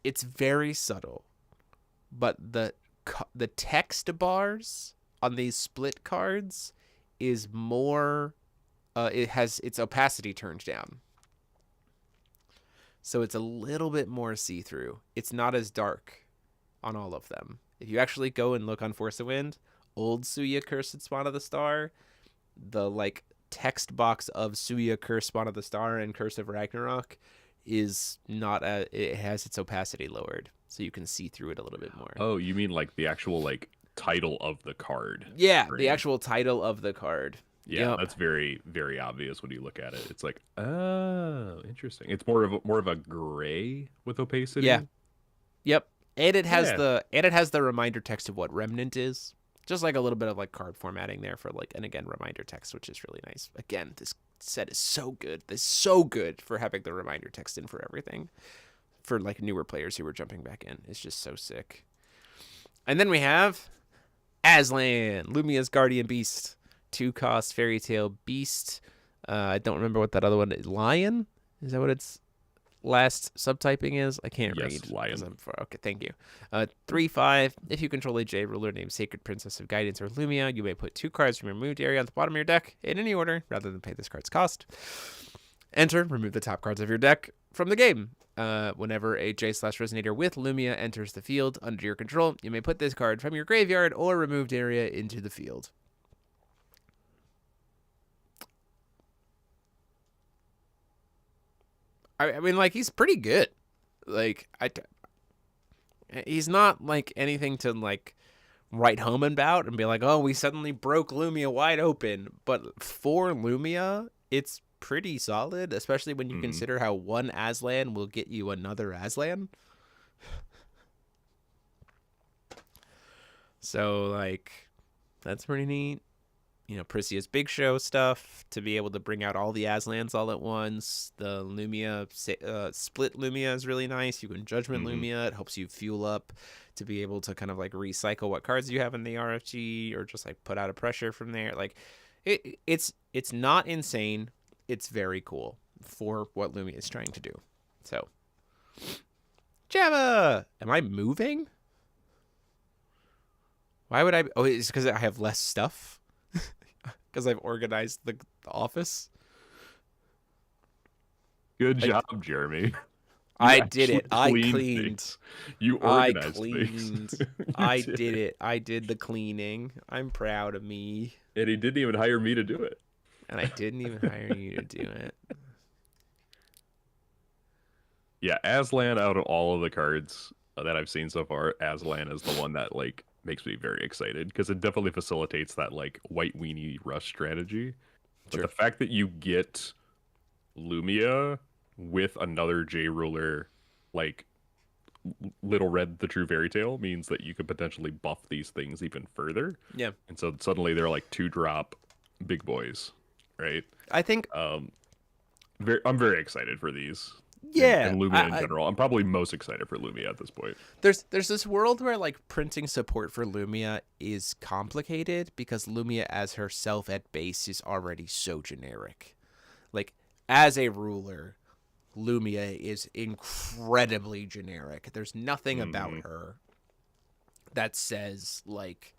it's very subtle, but the text bars on these split cards is more it has its opacity turned down, so it's a little bit more see-through. It's not as dark on all of them. If you actually go and look on Force of Wind, old Suya Cursed Spawn of the Star, the like text box of Suya Cursed Spawn of the Star and Curse of Ragnarok is not it has its opacity lowered, so you can see through it a little bit more. Oh, you mean like the actual like title of the card? Yeah, Right. the actual title of the card. Yeah, Yep. that's very, very obvious when you look at it. It's like, oh, interesting. It's more of a gray with opacity. Yeah. Yep. And it has Yeah. the reminder text of what Remnant is. Just like a little bit of like card formatting there for like, and again, reminder text, which is really nice. Again, this set is so good. This is so good for having the reminder text in for everything. For like newer players who were jumping back in. It's just so sick. And then we have Aslan, Lumia's Guardian Beast. 2-cost Fairy Tale Beast. I don't remember what that other one is. Lion? Is that what its last subtyping is? I can't Yes, read. Lion. Okay, thank you. 3/5. If you control a J ruler named Sacred Princess of Guidance or Lumia, you may put 2 cards from your moved area on the bottom of your deck in any order rather than pay this card's cost. Enter, remove the top cards of your deck from the game. Whenever a J/Resonator with Lumia enters the field under your control, you may put this card from your graveyard or removed area into the field. I mean, like, he's pretty good. Like, He's not like anything to like write home about and be like, oh, we suddenly broke Lumia wide open. But for Lumia, it's pretty solid, especially when you Mhm. consider how one Aslan will get you another Aslan. So like, that's pretty neat. You know, Priscia's Big Show stuff to be able to bring out all the Aslans all at once. The Lumia split Lumia is really nice. You can Judgment Mhm. Lumia. It helps you fuel up to be able to kind of like recycle what cards you have in the RFG or just like put out a pressure from there. Like, it's not insane. It's very cool for what Lumia is trying to do. So, Java, am I moving? Why would I? Oh, it's because I have less stuff. Because I've organized the office. Good Like, job, Jeremy. You I did actually it. I cleaned cleaned. things. You I organized things. cleaned. You I did it. I did the cleaning. I'm proud of me. And he didn't even hire me to do it. And I didn't even hire you to do it. Yeah, Aslan out of all of the cards that I've seen so far, Aslan is the one that like makes me very excited because it definitely facilitates that like white weenie rush strategy. But Sure. the fact that you get Lumia with another J ruler, like Little Red the True Fairy Tale, means that you could potentially buff these things even further. Yeah. And so suddenly they're like 2-drop big boys, right? I think, Um, I'm very excited for these yeah. and Lumia in general. I'm probably most excited for Lumia at this point. There's this world where like printing support for Lumia is complicated because Lumia as herself at base is already so generic. Like as a ruler, Lumia is incredibly generic. There's nothing about Hmm. her that says like,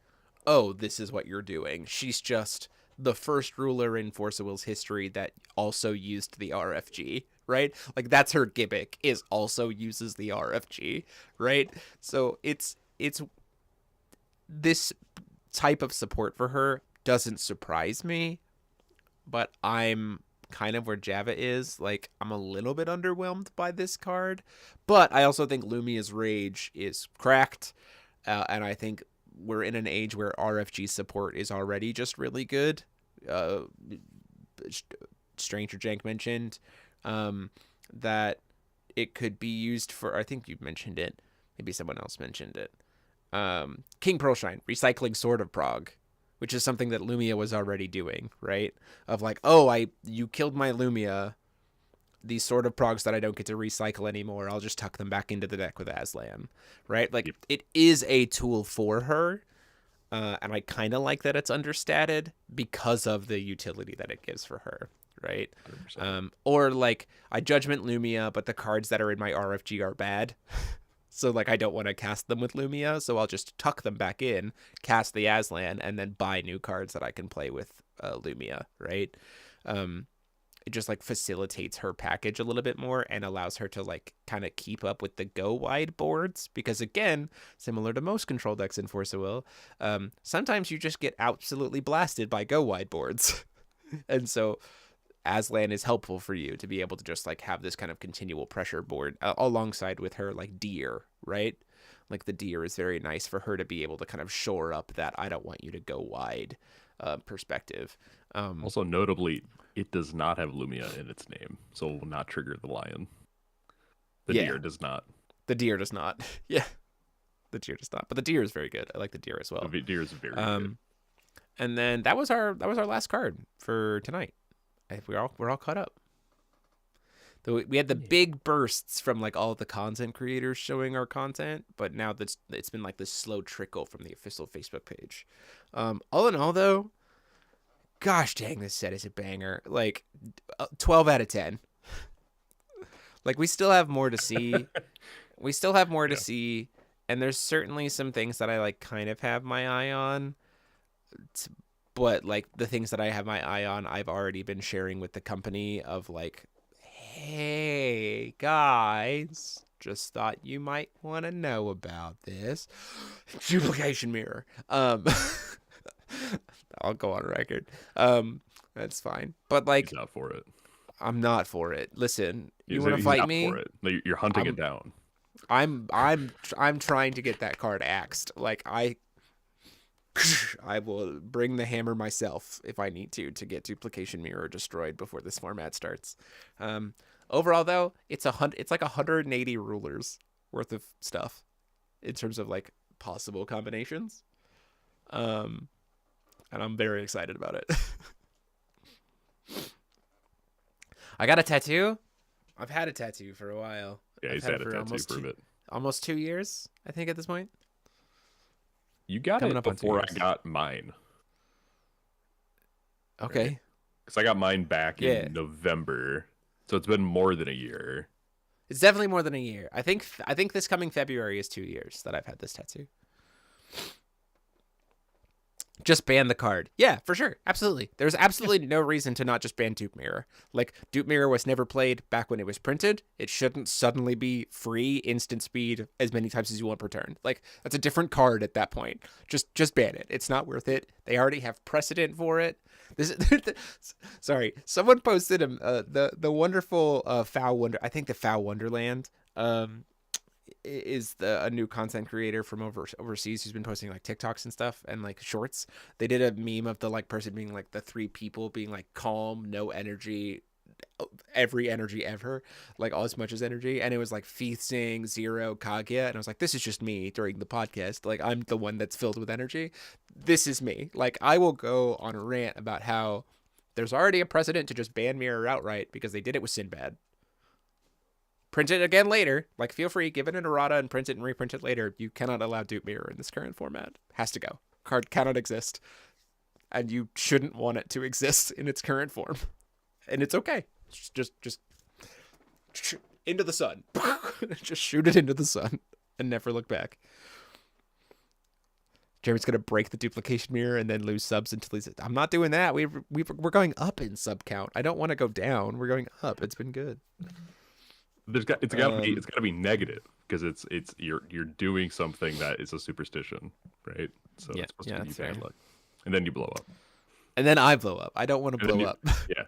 "Oh, this is what you're doing." She's just the first ruler in Force of Will's history that also used the RFG, right? Like that's her gimmick is also uses the RFG, right? So it's this type of support for her doesn't surprise me, but I'm kind of where Java is. Like, I'm a little bit underwhelmed by this card, but I also think Lumia's Rage is cracked, and I think we're in an age where RFG support is already just really good. Uh, Stranger Jank mentioned that it could be used for, I think you mentioned it, maybe someone else mentioned it. King Pearlshine, recycling Sword of Prague, which is something that Lumia was already doing, right? Of like, oh, you killed my Lumia. These Sword of Progs that I don't get to recycle anymore, I'll just tuck them back into the deck with Aslan, right? Like Yep. it is a tool for her, and I kind of like that it's understated because of the utility that it gives for her, right? 100%. Or like I Judgment Lumia, but the cards that are in my RFG are bad. So like I don't want to cast them with Lumia, so I'll just tuck them back in, cast the Aslan, and then buy new cards that I can play with Lumia, right? It just like facilitates her package a little bit more and allows her to like kind of keep up with the go wide boards because again, similar to most control decks in Force of Will, sometimes you just get absolutely blasted by go wide boards, and so Aslan is helpful for you to be able to just like have this kind of continual pressure board alongside with her like deer, right? Like the deer is very nice for her to be able to kind of shore up that I don't want you to go wide perspective. Also, notably, it does not have Lumia in its name, so it will not trigger the lion. The Yeah, deer does not. the deer does not. Yeah, the deer does not. But the deer is very good. I like the deer as well. The deer is very good. And then that was our last card for tonight. We're all caught up. We had the big bursts from like all the content creators showing our content, but now that's it's been like this slow trickle from the official Facebook page. All in all, though, gosh dang, this set is a banger. Like 12 out of 10. Like we still have more to see. We still have more to Yeah. see, and there's certainly some things that I like kind of have my eye on. But like the things that I have my eye on, I've already been sharing with the company of like, hey guys, just thought you might want to know about this duplication mirror. I'll go on record. That's fine. But like, He's not for it. I'm not for it. Listen, you He's, want to he's fight not me? for it. Like, you're hunting I'm it down. I'm trying to get that card axed. Like I will bring the hammer myself if I need to get Duplication Mirror destroyed before this format starts. Overall, though, it's like 180 rulers worth of stuff in terms of like possible combinations. And I'm very excited about it. I got a tattoo. I've had a tattoo for a while. Yeah, I've he's had had it a for tattoo for a bit. almost 2 years, I think, at this point. You got Coming it up on 2 before I years. got mine. Okay. Because I got mine back Yeah. in November. So it's been more than a year. It's definitely more than a year. I think this coming February is 2 years that I've had this tattoo. Just ban the card. Yeah, for sure. Absolutely. There's absolutely no reason to not just ban Dupe Mirror. Like, Dupe Mirror was never played back when it was printed. It shouldn't suddenly be free instant speed as many times as you want per turn. Like, that's a different card at that point. Just ban it. It's not worth it. They already have precedent for it. This sorry. Someone posted the wonderful Foul Wonder. I think the Foul Wonderland is a new content creator from overseas who's been posting like TikToks and stuff and like shorts. They did a meme of the like person being like the 3 people being like calm, no energy, every energy ever, like all as much as energy, and it was like Feith Sing, Zero, Kaguya, and I was like, this is just me during the podcast. Like, I'm the one that's filled with energy. This is me. Like, I will go on a rant about how there's already a precedent to just ban Mirror outright because they did it with Sinbad. Print it again later. Like, feel free, give it an errata and print it and reprint it later. You cannot allow Dupe Mirror in this current format. Has to go. Card cannot exist. And you shouldn't want it to exist in its current form. And it's okay. Just into the sun. Just shoot it into the sun and never look back. Jeremy's gonna break the Duplication Mirror and then lose subs until he's. I'm not doing that. We're going up in sub count. I don't want to go down. We're going up. It's been good. It's gotta be negative because it's you're doing something that is a superstition, right? So Yeah, it's supposed yeah, to be that's bad fair. luck, and then you blow up. And then I blow up. I don't want to And then blow up. Yeah,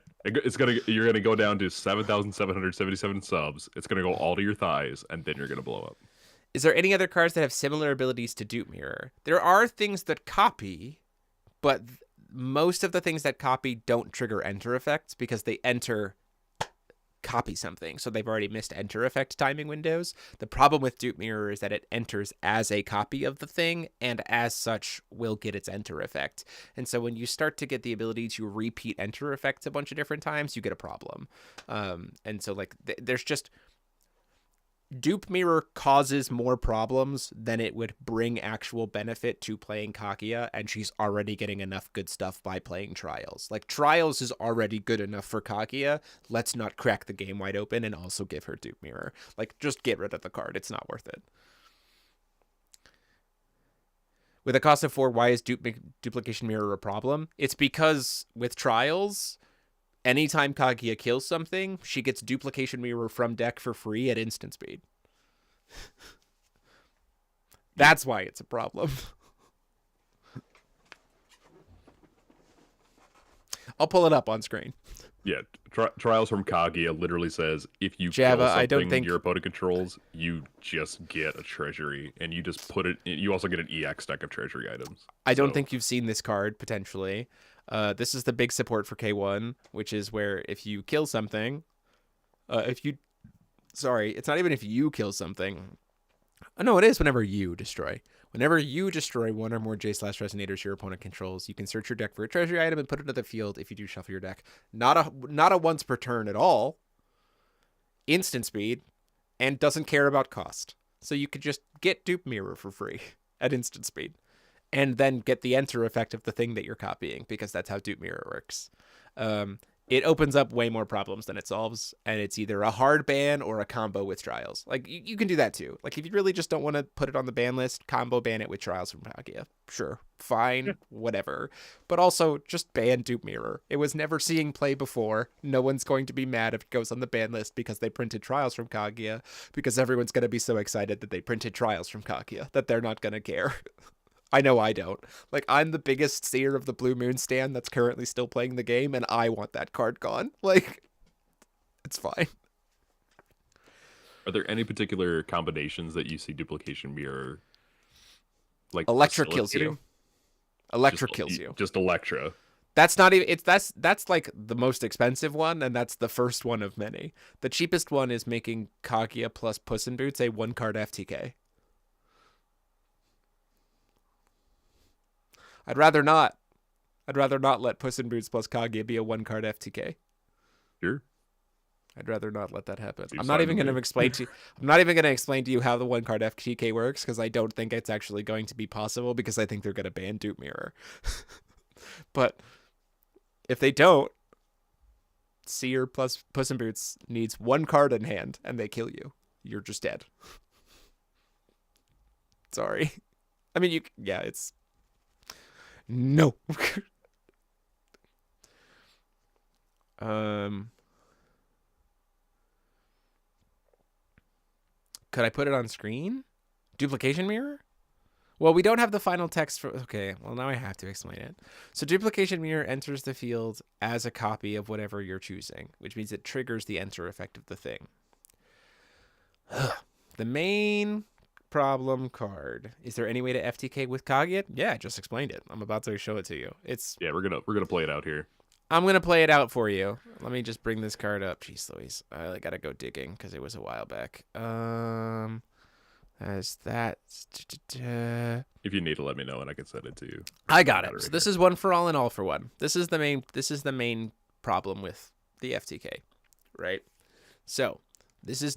you're gonna go down to 7,777 subs. It's gonna go all to your thighs, and then you're gonna blow up. Is there any other cards that have similar abilities to Dupe Mirror? There are things that copy, but most of the things that copy don't trigger enter effects because they copy something, so they've already missed enter effect timing windows. The problem with Dupe Mirror is that it enters as a copy of the thing, and as such will get its enter effect. And so when you start to get the ability to repeat enter effects a bunch of different times, you get a problem. And so like there's just Dupe Mirror causes more problems than it would bring actual benefit to playing Kaguya, and she's already getting enough good stuff by playing Trials. Like, Trials is already good enough for Kaguya. Let's not crack the game wide open and also give her Dupe Mirror. Like, just get rid of the card. It's not worth it. With a cost of 4, why is Duplication Mirror a problem? It's because with Trials, anytime Kaguya kills something, she gets Duplication Mirror from deck for free at instant speed. That's why it's a problem. I'll pull it up on screen. Yeah, Trials from Kaguya literally says if you Java, kill something I don't think your opponent controls, you just get a treasury, and you just put it. You also get an EX deck of treasury items. I don't think you've seen this card potentially. This is the big support for K1, which is where if you kill something, it's not even if you kill something. Oh, no, it is whenever you destroy. Whenever you destroy one or more J/Resonators your opponent controls, you can search your deck for a treasury item and put it into the field. If you do, shuffle your deck. Not a once per turn at all. Instant speed, and doesn't care about cost. So you could just get Dupe Mirror for free at instant speed, and then get the enter effect of the thing that you're copying, because that's how Dupe Mirror works. It opens up way more problems than it solves, and it's either a hard ban or a combo with Trials. Like, you can do that too. Like, if you really just don't want to put it on the ban list, combo ban it with Trials from Kaguya. Sure, fine, whatever. But also, just ban Dupe Mirror. It was never seeing play before. No one's going to be mad if it goes on the ban list because they printed Trials from Kaguya, because everyone's going to be so excited that they printed Trials from Kaguya that they're not going to care. I know I don't. Like, I'm the biggest seer of the Blue Moon stand that's currently still playing the game, and I want that card gone. Like, it's fine. Are there any particular combinations that you see duplication mirror like Electra kills you. facilitating? Electra kills you. Just Electra. That's not even it's that's like the most expensive one, and that's the first one of many. The cheapest one is making Kaguya plus Puss in Boots a 1-card FTK. I'd rather not let Puss in Boots plus Kaguya be a 1-card FTK. Sure. I'd rather not let that happen. Seems I'm not fine even to going to me. explain to you. I'm not even going to explain to you how the 1-card FTK works, because I don't think it's actually going to be possible, because I think they're going to ban Dupe Mirror. But if they don't, Seer plus Puss in Boots needs 1 card in hand, and they kill you. You're just dead. Sorry. I mean, it's no. Could I put it on screen? Duplication mirror? Well, we don't have the final text for... Okay, well, now I have to explain it. So duplication mirror enters the field as a copy of whatever you're choosing, which means it triggers the enter effect of the thing. The main problem card. Is there any way to FTK with Kaguya? Yeah, I just explained it. I'm about to show it to you. Yeah, we're gonna play it out here. I'm going to play it out for you. Let me just bring this card up. Jeez Louise. I got to go digging because it was a while back. As that. If you need to let me know and I can send it to you. I got it. So this is one for all and all for one. This is the main problem with the FTK, right? So this is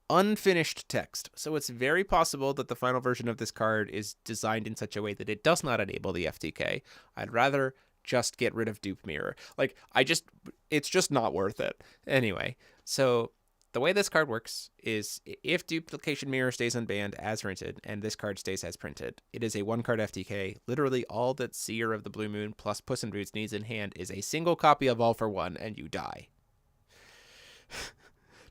unfinished text. So it's very possible that the final version of this card is designed in such a way that it does not enable the FTK. I'd rather just get rid of Dupe Mirror. Like, it's just not worth it. Anyway, so the way this card works is if Duplication Mirror stays unbanned as printed and this card stays as printed, it is a 1-card FTK. Literally all that Seer of the Blue Moon plus Puss in Boots needs in hand is a single copy of All for One, and you die.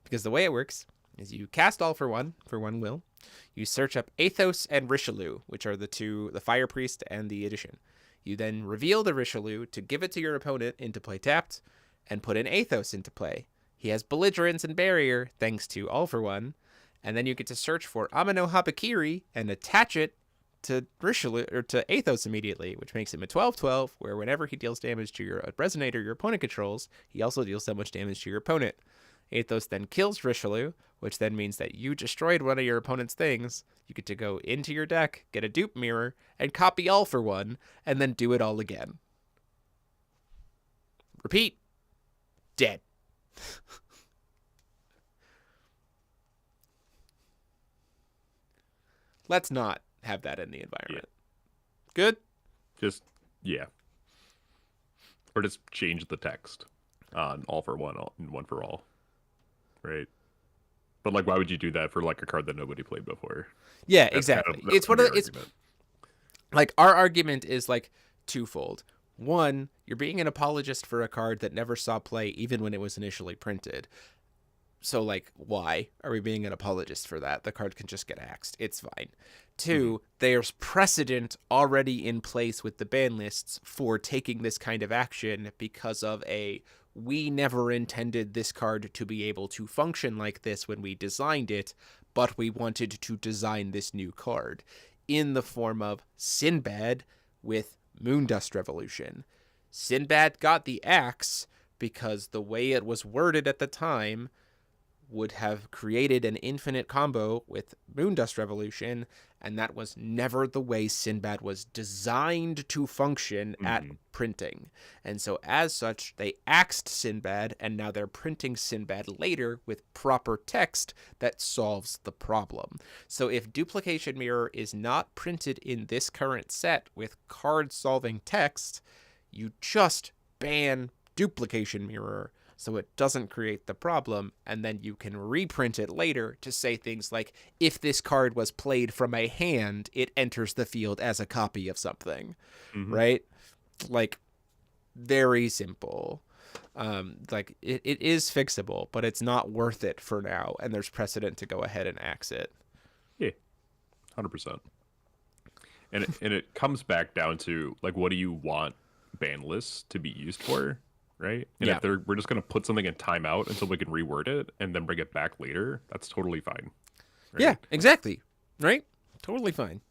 Because the way it works is you cast All for One will. You search up Athos and Richelieu, which are the Fire Priest and the Edition. You then reveal the Richelieu to give it to your opponent into play tapped, and put an Athos into play. He has Belligerence and Barrier, thanks to All for One, and then you get to search for Amino Habakiri and attach it to Richelieu or to Athos immediately, which makes him a 12/12, where whenever he deals damage to your Resonator your opponent controls, he also deals so much damage to your opponent. Athos then kills Richelieu, which then means that you destroyed one of your opponent's things. You get to go into your deck, get a Dupe Mirror, and copy All for One, and then do it all again. Repeat. Dead. Let's not have that in the environment. Yeah. Good? Yeah. Or just change the text on All for One and One for All. Right? But like, why would you do that for like a card that nobody played before? Yeah, exactly. It's one of the, it's like our argument is like twofold. One, you're being an apologist for a card that never saw play even when it was initially printed. So like, why are we being an apologist for that? The card can just get axed. It's fine. Two, there's precedent already in place with the ban lists for taking this kind of action because of we never intended this card to be able to function like this when we designed it, but we wanted to design this new card in the form of Sinbad with Moondust Revolution. Sinbad got the axe because the way it was worded at the time would have created an infinite combo with Moondust Revolution, and that was never the way Sinbad was designed to function at printing. And so as such, they axed Sinbad, and now they're printing Sinbad later with proper text that solves the problem. So if Duplication Mirror is not printed in this current set with card-solving text, you just ban Duplication Mirror, so it doesn't create the problem, and then you can reprint it later to say things like, if this card was played from a hand, it enters the field as a copy of something, right? Like, very simple. Like, it is fixable, but it's not worth it for now, and there's precedent to go ahead and axe it. Yeah, 100%. And it comes back down to, like, what do you want ban lists to be used for? right? And Yeah. if we're just gonna put something in timeout until we can reword it and then bring it back later, that's totally fine, Yeah, right? exactly. Right? Totally fine.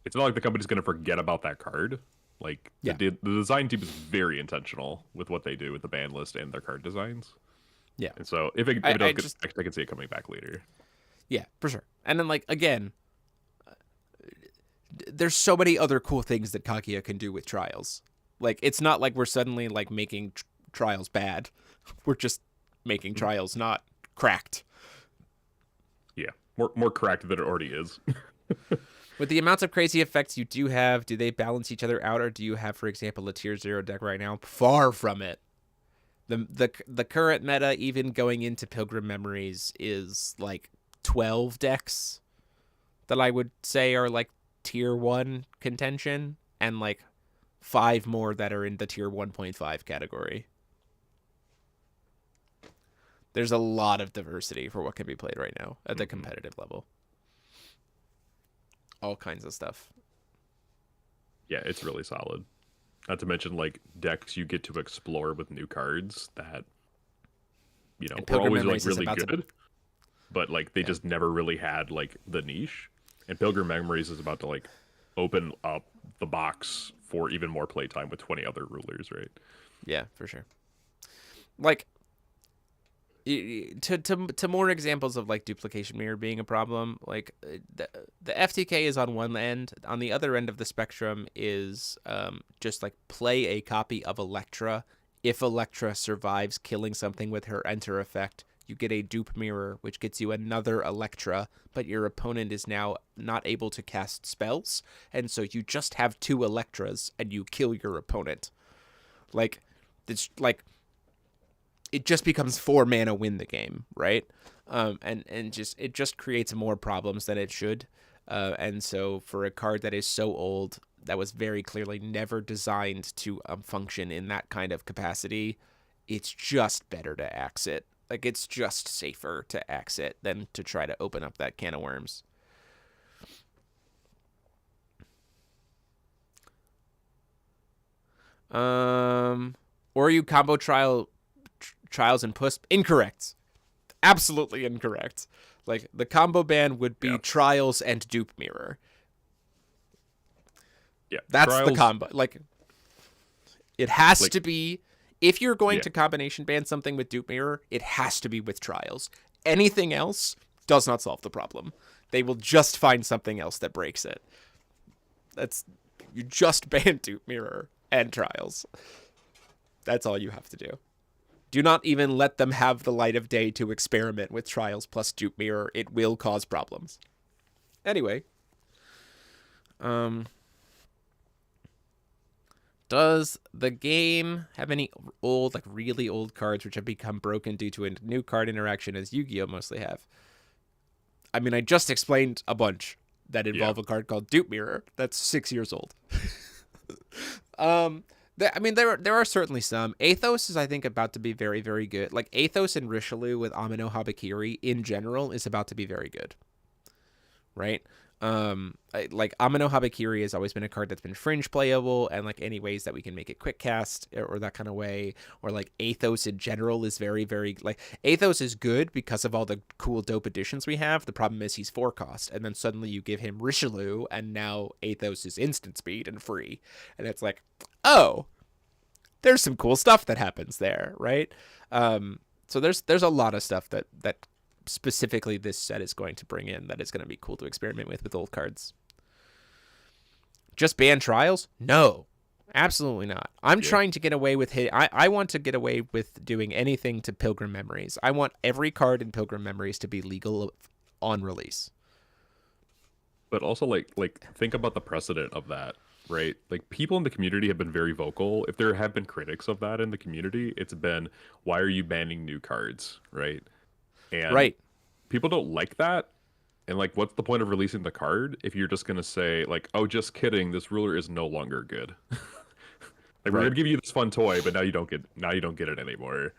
It's not like the company's gonna forget about that card. Like Yeah. the design team is very intentional with what they do with the ban list and their card designs. Yeah. And so if it I does get just fixed, I can see it coming back later. yeah, for sure. And then like again, there's so many other cool things that Kaguya can do with trials. Like it's not like we're suddenly like making trials bad. We're just making trials not cracked. Yeah, more cracked than it already is. With the amounts of crazy effects you do have, do they balance each other out, or do you have, for example, a tier 0 deck right now? Far from it. The current meta, even going into Pilgrim Memories, is like 12 decks that I would say are like tier 1 contention, and like 5 more that are in the tier 1.5 category. There's a lot of diversity for what can be played right now at the competitive level. All kinds of stuff. Yeah, it's really solid. Not to mention like decks you get to explore with new cards that were always like really good, but like they just never really had like the niche. And Pilgrim Memories is about to like open up the box for even more playtime with 20 other rulers, right? Yeah, for sure. Like to more examples of like duplication mirror being a problem, like the FTK is on one end. On the other end of the spectrum is just like play a copy of Electra. If Electra survives killing something with her enter effect, you get a dupe mirror, which gets you another Electra, but your opponent is now not able to cast spells, and so you just have 2 Electras and you kill your opponent. Like it's like it just becomes 4 mana win the game, right? And just it just creates more problems than it should. And so for a card that is so old, that was very clearly never designed to function in that kind of capacity, it's just better to axe it. Like it's just safer to axe it than to try to open up that can of worms. Or you combo trials and puss? Incorrect. Absolutely incorrect. Like the combo ban would be trials and dupe mirror. Yeah, that's trials, the combo. Like it has to be. If you're going to combination ban something with dupe mirror, it has to be with trials. Anything else does not solve the problem. They will just find something else that breaks it. You just ban dupe mirror and trials. That's all you have to do. Do not even let them have the light of day to experiment with trials plus dupe mirror. It will cause problems. Anyway. Does the game have any old, like really old cards which have become broken due to a new card interaction as Yu-Gi-Oh! Mostly have? I mean, I just explained a bunch that involve a card called Dupe Mirror. That's 6 years old. There are certainly some. Athos is, I think, about to be very, very good. Like, Athos and Richelieu with Amino Habakiri in general is about to be very good. Right? Like, Amino Habakiri has always been a card that's been fringe playable, and, like, any ways that we can make it quick cast or that kind of way. Or, like, Athos in general is very, very... Like, Athos is good because of all the cool, dope additions we have. The problem is he's 4 cost, and then suddenly you give him Richelieu, and now Athos is instant speed and free. And it's like, oh, there's some cool stuff that happens there, right? So there's a lot of stuff that specifically this set is going to bring in that is going to be cool to experiment with old cards. Just ban trials? No, absolutely not. I'm trying to get away with I want to get away with doing anything to Pilgrim Memories. I want every card in Pilgrim Memories to be legal on release. But also, like think about the precedent of that, right? Like, people in the community have been very vocal. If there have been critics of that in the community, it's been, why are you banning new cards, right? And people don't like that. And, like, what's the point of releasing the card if you're just going to say, like, oh, just kidding, this ruler is no longer good. Like, we're going to give you this fun toy, but now you don't get it anymore.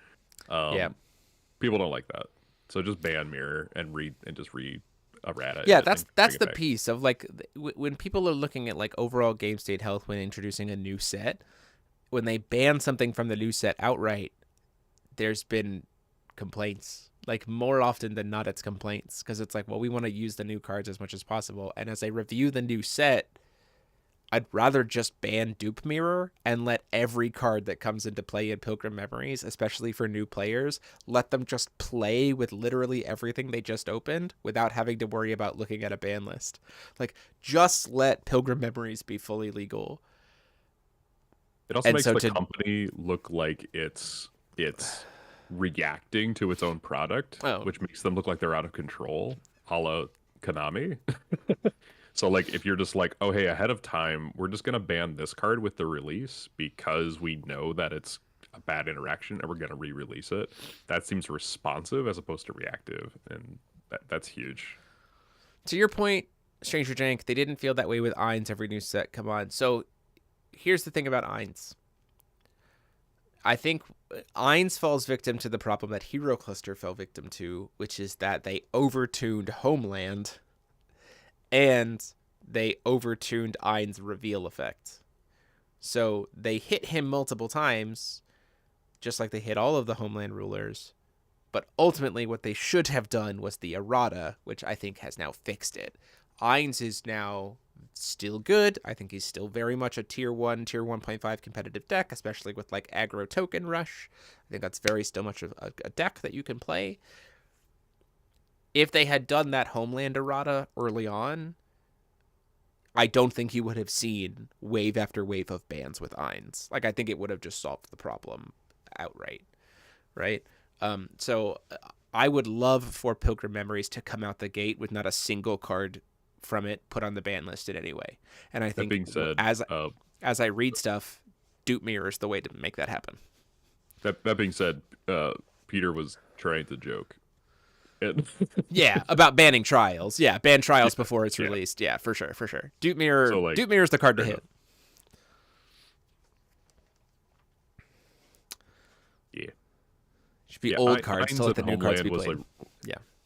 People don't like that. So just ban mirror and just errata. Yeah, that's the piece of, like, when people are looking at, like, overall game state health when introducing a new set, when they ban something from the new set outright, there's been complaints. Like, more often than not, it's complaints, because it's like, well, we want to use the new cards as much as possible. And as I review the new set, I'd rather just ban Dupe Mirror and let every card that comes into play in Pilgrim Memories, especially for new players, let them just play with literally everything they just opened without having to worry about looking at a ban list. Like, just let Pilgrim Memories be fully legal. It also makes the company look like it's reacting to its own product, which makes them look like they're out of control, a la Konami. So, like, if you're just like, oh, hey, ahead of time, we're just going to ban this card with the release because we know that it's a bad interaction and we're going to re-release it, that seems responsive as opposed to reactive, and that's huge. To your point, Stranger Jank, they didn't feel that way with Ainz every new set. Come on. So, here's the thing about Ainz. I think Ainz falls victim to the problem that Hero Cluster fell victim to, which is that they overtuned Homeland and they overtuned Ainz reveal effect. So they hit him multiple times, just like they hit all of the Homeland rulers. But ultimately what they should have done was the errata, which I think has now fixed it. Ainz is now still good. I think he's still very much a tier 1, tier 1.5 competitive deck, especially with like aggro token rush. I think that's very still much of a deck that you can play. If they had done that Homeland errata early on, I don't think you would have seen wave after wave of bans with Ainz. Like, I think it would have just solved the problem outright, right? So I would love for Pilgrim Memories to come out the gate with not a single card from it put on the ban list in any way. And I think, that being said, as I read stuff, Dupe Mirror is the way to make that happen. That being said, Peter was trying to joke. Yeah, about banning trials. Yeah, ban trials before it's released. Yeah, for sure. Dupe Mirror, so, like, Dupe Mirror is the card to hit. Yeah. Should be old cards to let the new cards be played.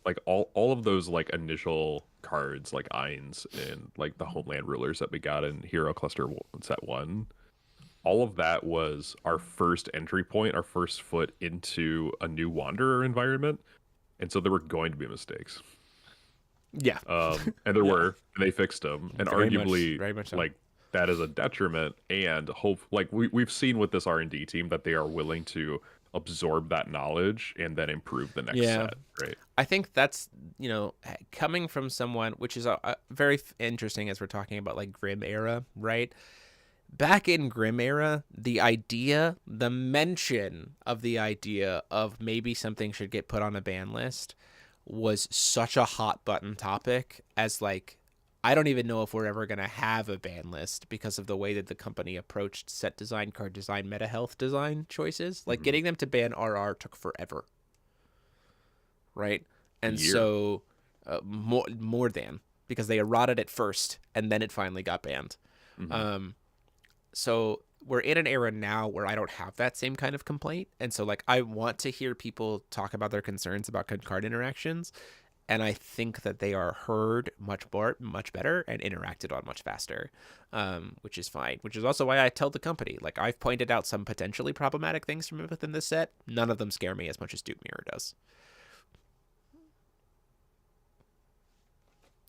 Like all of those like initial cards, like Ainz and like the Homeland rulers that we got in Hero Cluster set 1, all of that was our first entry point, our first foot into a new Wanderer environment. And so there were going to be mistakes. Yeah. And there were, and they fixed them. And very much so. Like, that is a detriment. And we've seen with this R&D team that they are willing to absorb that knowledge and then improve the next set, right? I think that's, coming from someone, which is a very interesting as we're talking about like Grim era, right? Back in Grim era, the mention of the idea of maybe something should get put on a ban list was such a hot button topic, as like, I don't even know if we're ever going to have a ban list because of the way that the company approached set design, card design, meta health design choices. Like, getting them to ban RR took forever. Right? And so more than, because they errated it first and then it finally got banned. So we're in an era now where I don't have that same kind of complaint. And so, like, I want to hear people talk about their concerns about card interactions. And I think that they are heard much better, and interacted on much faster, which is fine. Which is also why I tell the company, like, I've pointed out some potentially problematic things from within this set. None of them scare me as much as Dupe Mirror does.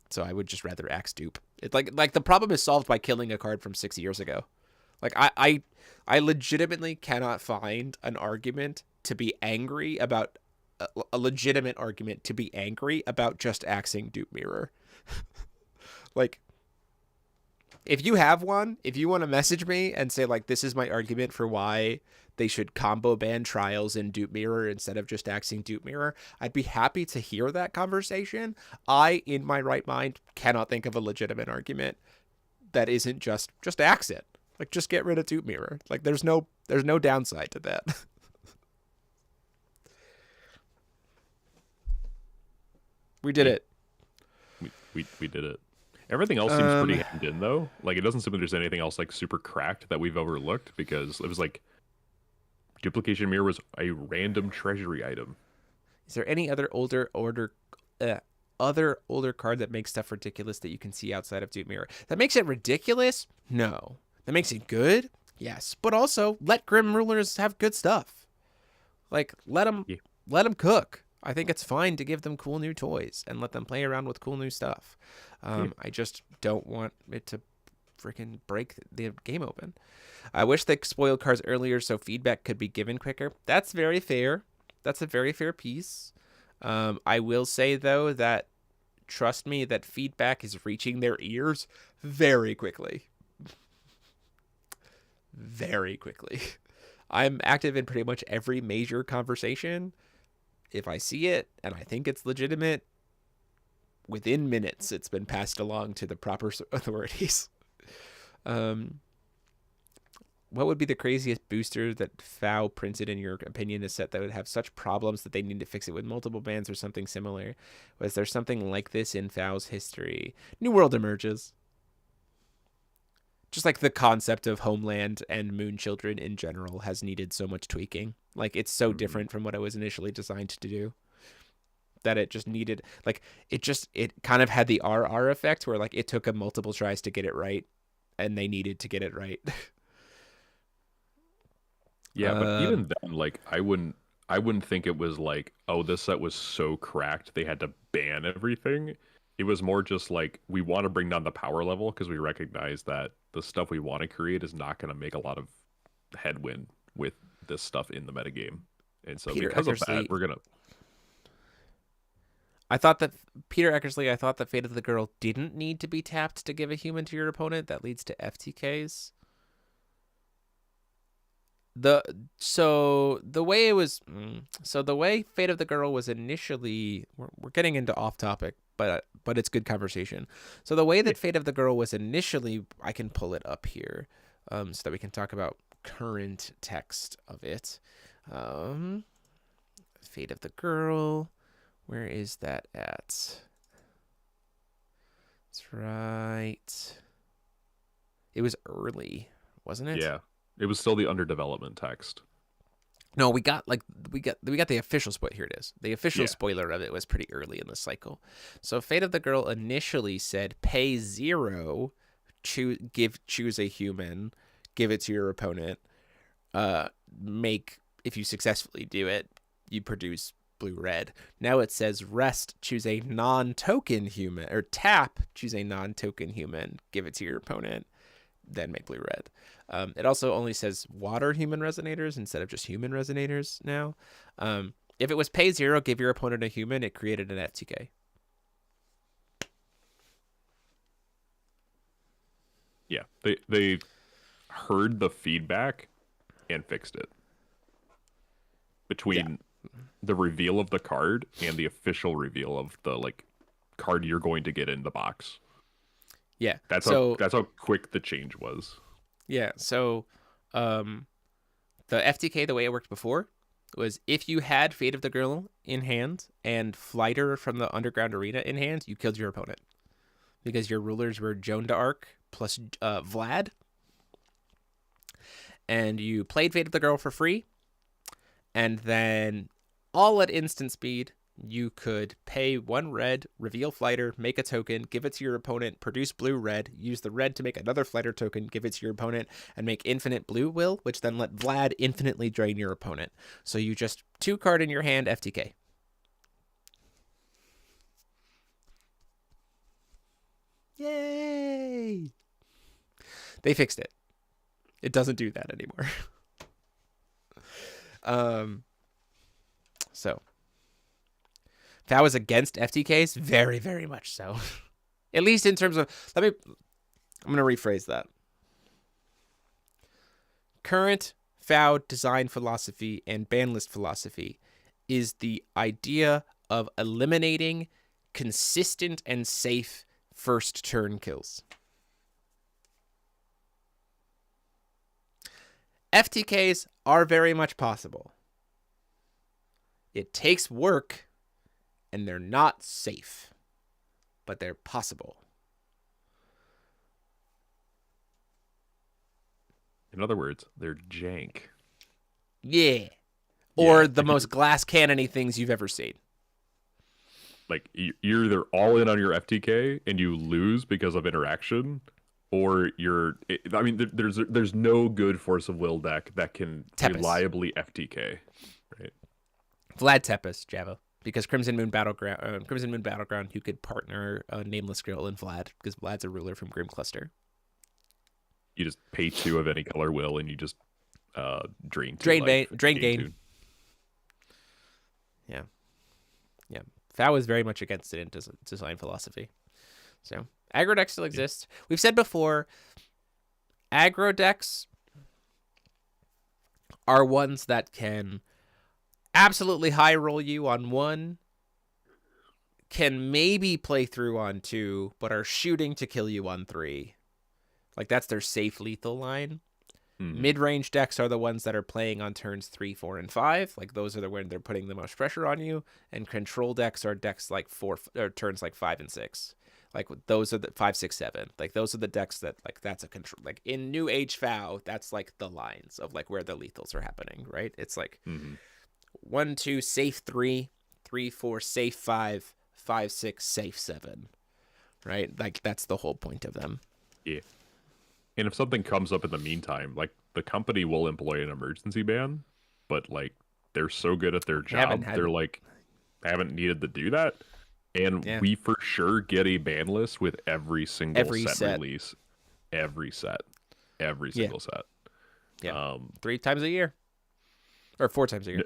So I would just rather axe Dupe. It's like the problem is solved by killing a card from 6 years ago. Like, I legitimately cannot find an argument to be angry about, a legitimate argument to be angry about just axing Dupe Mirror. Like, if you have one, if you want to message me and say, like, this is my argument for why they should combo ban trials in Dupe Mirror instead of just axing Dupe Mirror, I'd be happy to hear that conversation. I, in my right mind, cannot think of a legitimate argument that isn't just axe it. Like, just get rid of Dupe Mirror. Like, there's no downside to that. We did it. We did it. Everything else seems pretty hemmed in, though. Like, it doesn't seem like there's anything else like super cracked that we've overlooked, because it was like Duplication Mirror was a random treasury item. Is there any other older card that makes stuff ridiculous that you can see outside of Dupe Mirror? That makes it ridiculous? No. That makes it good? Yes, but also let Grim Rulers have good stuff. Like let them Yeah. cook. I think it's fine to give them cool new toys and let them play around with cool new stuff. Yeah. I just don't want it to freaking break the game open. I wish they spoiled cards earlier so feedback could be given quicker. That's very fair. That's a very fair piece. I will say though that trust me that feedback is reaching their ears very quickly. Very quickly. I'm active in pretty much every major conversation. If I see it and I think it's legitimate, within minutes it's been passed along to the proper authorities. What would be the craziest booster that FOW printed in your opinion, a set that would have such problems that they need to fix it with multiple bans or something similar? Was there something like this in FOW's history? New World emerges. Just like the concept of Homeland and Moon Children in general has needed so much tweaking. Like it's so different from what it was initially designed to do that it just needed, like it kind of had the RR effect where like it took them multiple tries to get it right and they needed to get it right. Yeah, but even then, like I wouldn't think it was like, oh, this set was so cracked they had to ban everything. It was more just like we want to bring down the power level because we recognize that the stuff we want to create is not going to make a lot of headwind with this stuff in the metagame. And so Peter because of Eckersley, that, we're gonna I thought that Peter Eckersley, I thought that Fate of the Girl didn't need to be tapped to give a human to your opponent. That leads to FTKs. So the way Fate of the Girl was initially, we're getting into off topic, but it's good conversation. So the way that Fate of the Girl was initially, I can pull it up here, so that we can talk about current text of it. Fate of the Girl, where is that at? That's right. It was early, wasn't it? Yeah. It was still the under development text. No, we got the official spoiler. Here it is. The official spoiler of it was pretty early in the cycle. So Fate of the Girl initially said pay 0, choose a human, give it to your opponent. If you successfully do it, you produce blue-red. Now it says rest, choose a non-token human, or tap, choose a non-token human, give it to your opponent, then make blue-red. It also only says water human resonators instead of just human resonators now. If it was pay 0, give your opponent a human, it created an FTK. Yeah, they heard the feedback and fixed it. Between the reveal of the card and the official reveal of the like card you're going to get in the box. Yeah. That's how quick the change was. Yeah, so the FTK, the way it worked before, was if you had Fate of the Girl in hand and Flighter from the Underground Arena in hand, you killed your opponent. Because your rulers were Joan d'Arc plus Vlad. And you played Fate of the Girl for free. And then all at instant speed, you could pay 1 red, reveal Flighter, make a token, give it to your opponent, produce blue-red, use the red to make another Flighter token, give it to your opponent, and make infinite blue will, which then let Vlad infinitely drain your opponent. So you just 2 card in your hand, FTK. Yay! They fixed it. It doesn't do that anymore. So if I was against FTKs, very, very much so. At least in terms of, I'm going to rephrase that. Current FOW design philosophy and ban list philosophy is the idea of eliminating consistent and safe first turn kills. FTKs are very much possible. It takes work, and they're not safe, but they're possible. In other words, they're jank. Yeah. Or the most glass cannon-y things you've ever seen. Like, you're either all in on your FTK and you lose because of interaction, or I mean, there's no good Force of Will deck that can Tepes. reliably FTK, right? Vlad Tepes, Java. Because Crimson Moon Battleground, you could partner Nameless Grill and Vlad, because Vlad's a ruler from Grim Cluster. You just pay 2 of any color will, and you just drain 2 Drain life. gain. 2. Yeah. Yeah. Fao is very much against it in design philosophy. So aggro decks still exist. We've said before, aggro decks are ones that can absolutely high roll you on 1, can maybe play through on 2, but are shooting to kill you on 3. Like, that's their safe lethal line. Mid-range decks are the ones that are playing on turns 3, 4, and 5. Like, those are the when they're putting the most pressure on you. And control decks are decks like turns like 5 and 6. Like, those are the 5, 6, 7. Like, those are the decks that, like, that's a control. Like, in New Age FAO, that's like the lines of like where the lethals are happening, right? It's like 1, 2, safe 3, 3, 4, safe 5, 5, 6, safe 7. Right? Like, that's the whole point of them. Yeah. And if something comes up in the meantime, like, the company will employ an emergency ban, but like, they're so good at their job, they're like, haven't needed to do that. And we for sure get a ban list with every single set release. Every single set. Yeah. 3 times a year. Or 4 times a year.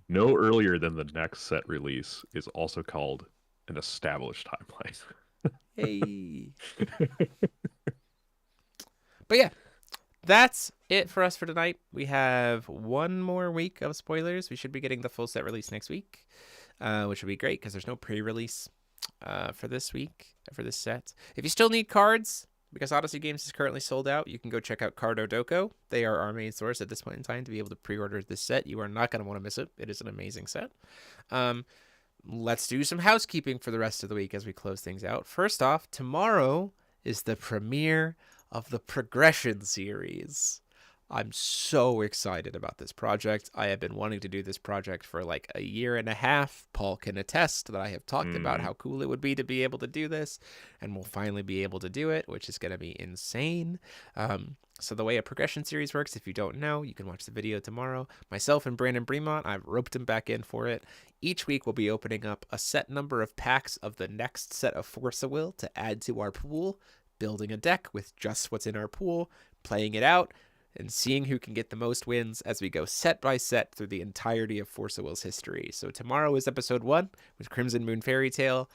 No earlier than the next set release is also called an established timeline. Hey. But yeah, that's it for us for tonight. We have 1 more week of spoilers. We should be getting the full set release next week, which would be great because there's no pre-release for this week, for this set. If you still need cards, because Odyssey Games is currently sold out, you can go check out Cardo Doko. They are our main source at this point in time to be able to pre-order this set. You are not going to want to miss it. It is an amazing set. Let's do some housekeeping for the rest of the week as we close things out. First off, tomorrow is the premiere of the Progression series. I'm so excited about this project. I have been wanting to do this project for like a year and a half. Paul can attest that I have talked about how cool it would be to be able to do this, and we'll finally be able to do it, which is going to be insane. So the way a Progression series works, if you don't know, you can watch the video tomorrow. Myself and Brandon Bremont, I've roped him back in for it. Each week we'll be opening up a set number of packs of the next set of Force of Will to add to our pool, building a deck with just what's in our pool, playing it out, and seeing who can get the most wins as we go set by set through the entirety of Force of Will's history. So tomorrow is episode 1 with Crimson Moon Fairy Tale.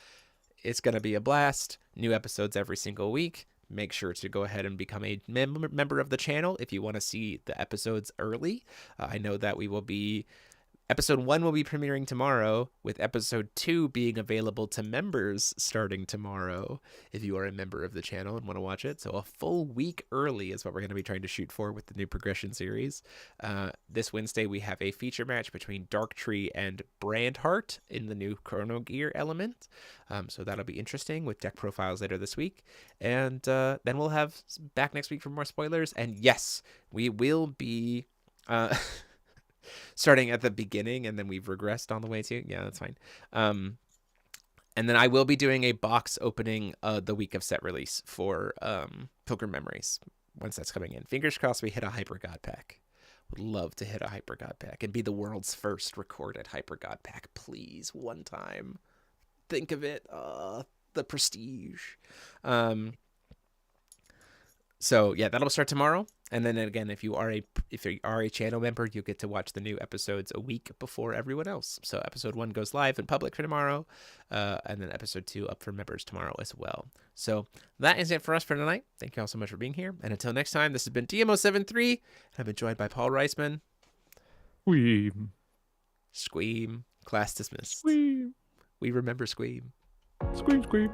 It's going to be a blast. New episodes every single week. Make sure to go ahead and become a member of the channel if you want to see the episodes early. I know that we will be... Episode 1 will be premiering tomorrow, with episode 2 being available to members starting tomorrow, if you are a member of the channel and want to watch it. So a full week early is what we're going to be trying to shoot for with the new Progression series. This Wednesday, we have a feature match between Darktree and Brandheart in the new Chrono Gear element. So that'll be interesting with deck profiles later this week. And then we'll have back next week for more spoilers. And yes, we will be... starting at the beginning, and then we've regressed on the way to. Yeah, that's fine. And then I will be doing a box opening the week of set release for Pilgrim Memories once that's coming in. Fingers crossed we hit a Hyper God pack. Would love to hit a Hyper God pack and be the world's first recorded Hyper God pack. Please, one time. Think of it. The prestige. So yeah, that'll start tomorrow. And then again, if you are a channel member, you get to watch the new episodes a week before everyone else. So episode 1 goes live in public for tomorrow, and then episode 2 up for members tomorrow as well. So that is it for us for tonight. Thank you all so much for being here. And until next time, this has been DMO73, and I've been joined by Paul Reisman. Squeam. Class dismissed. Squeam. We remember Squeam. Squeam.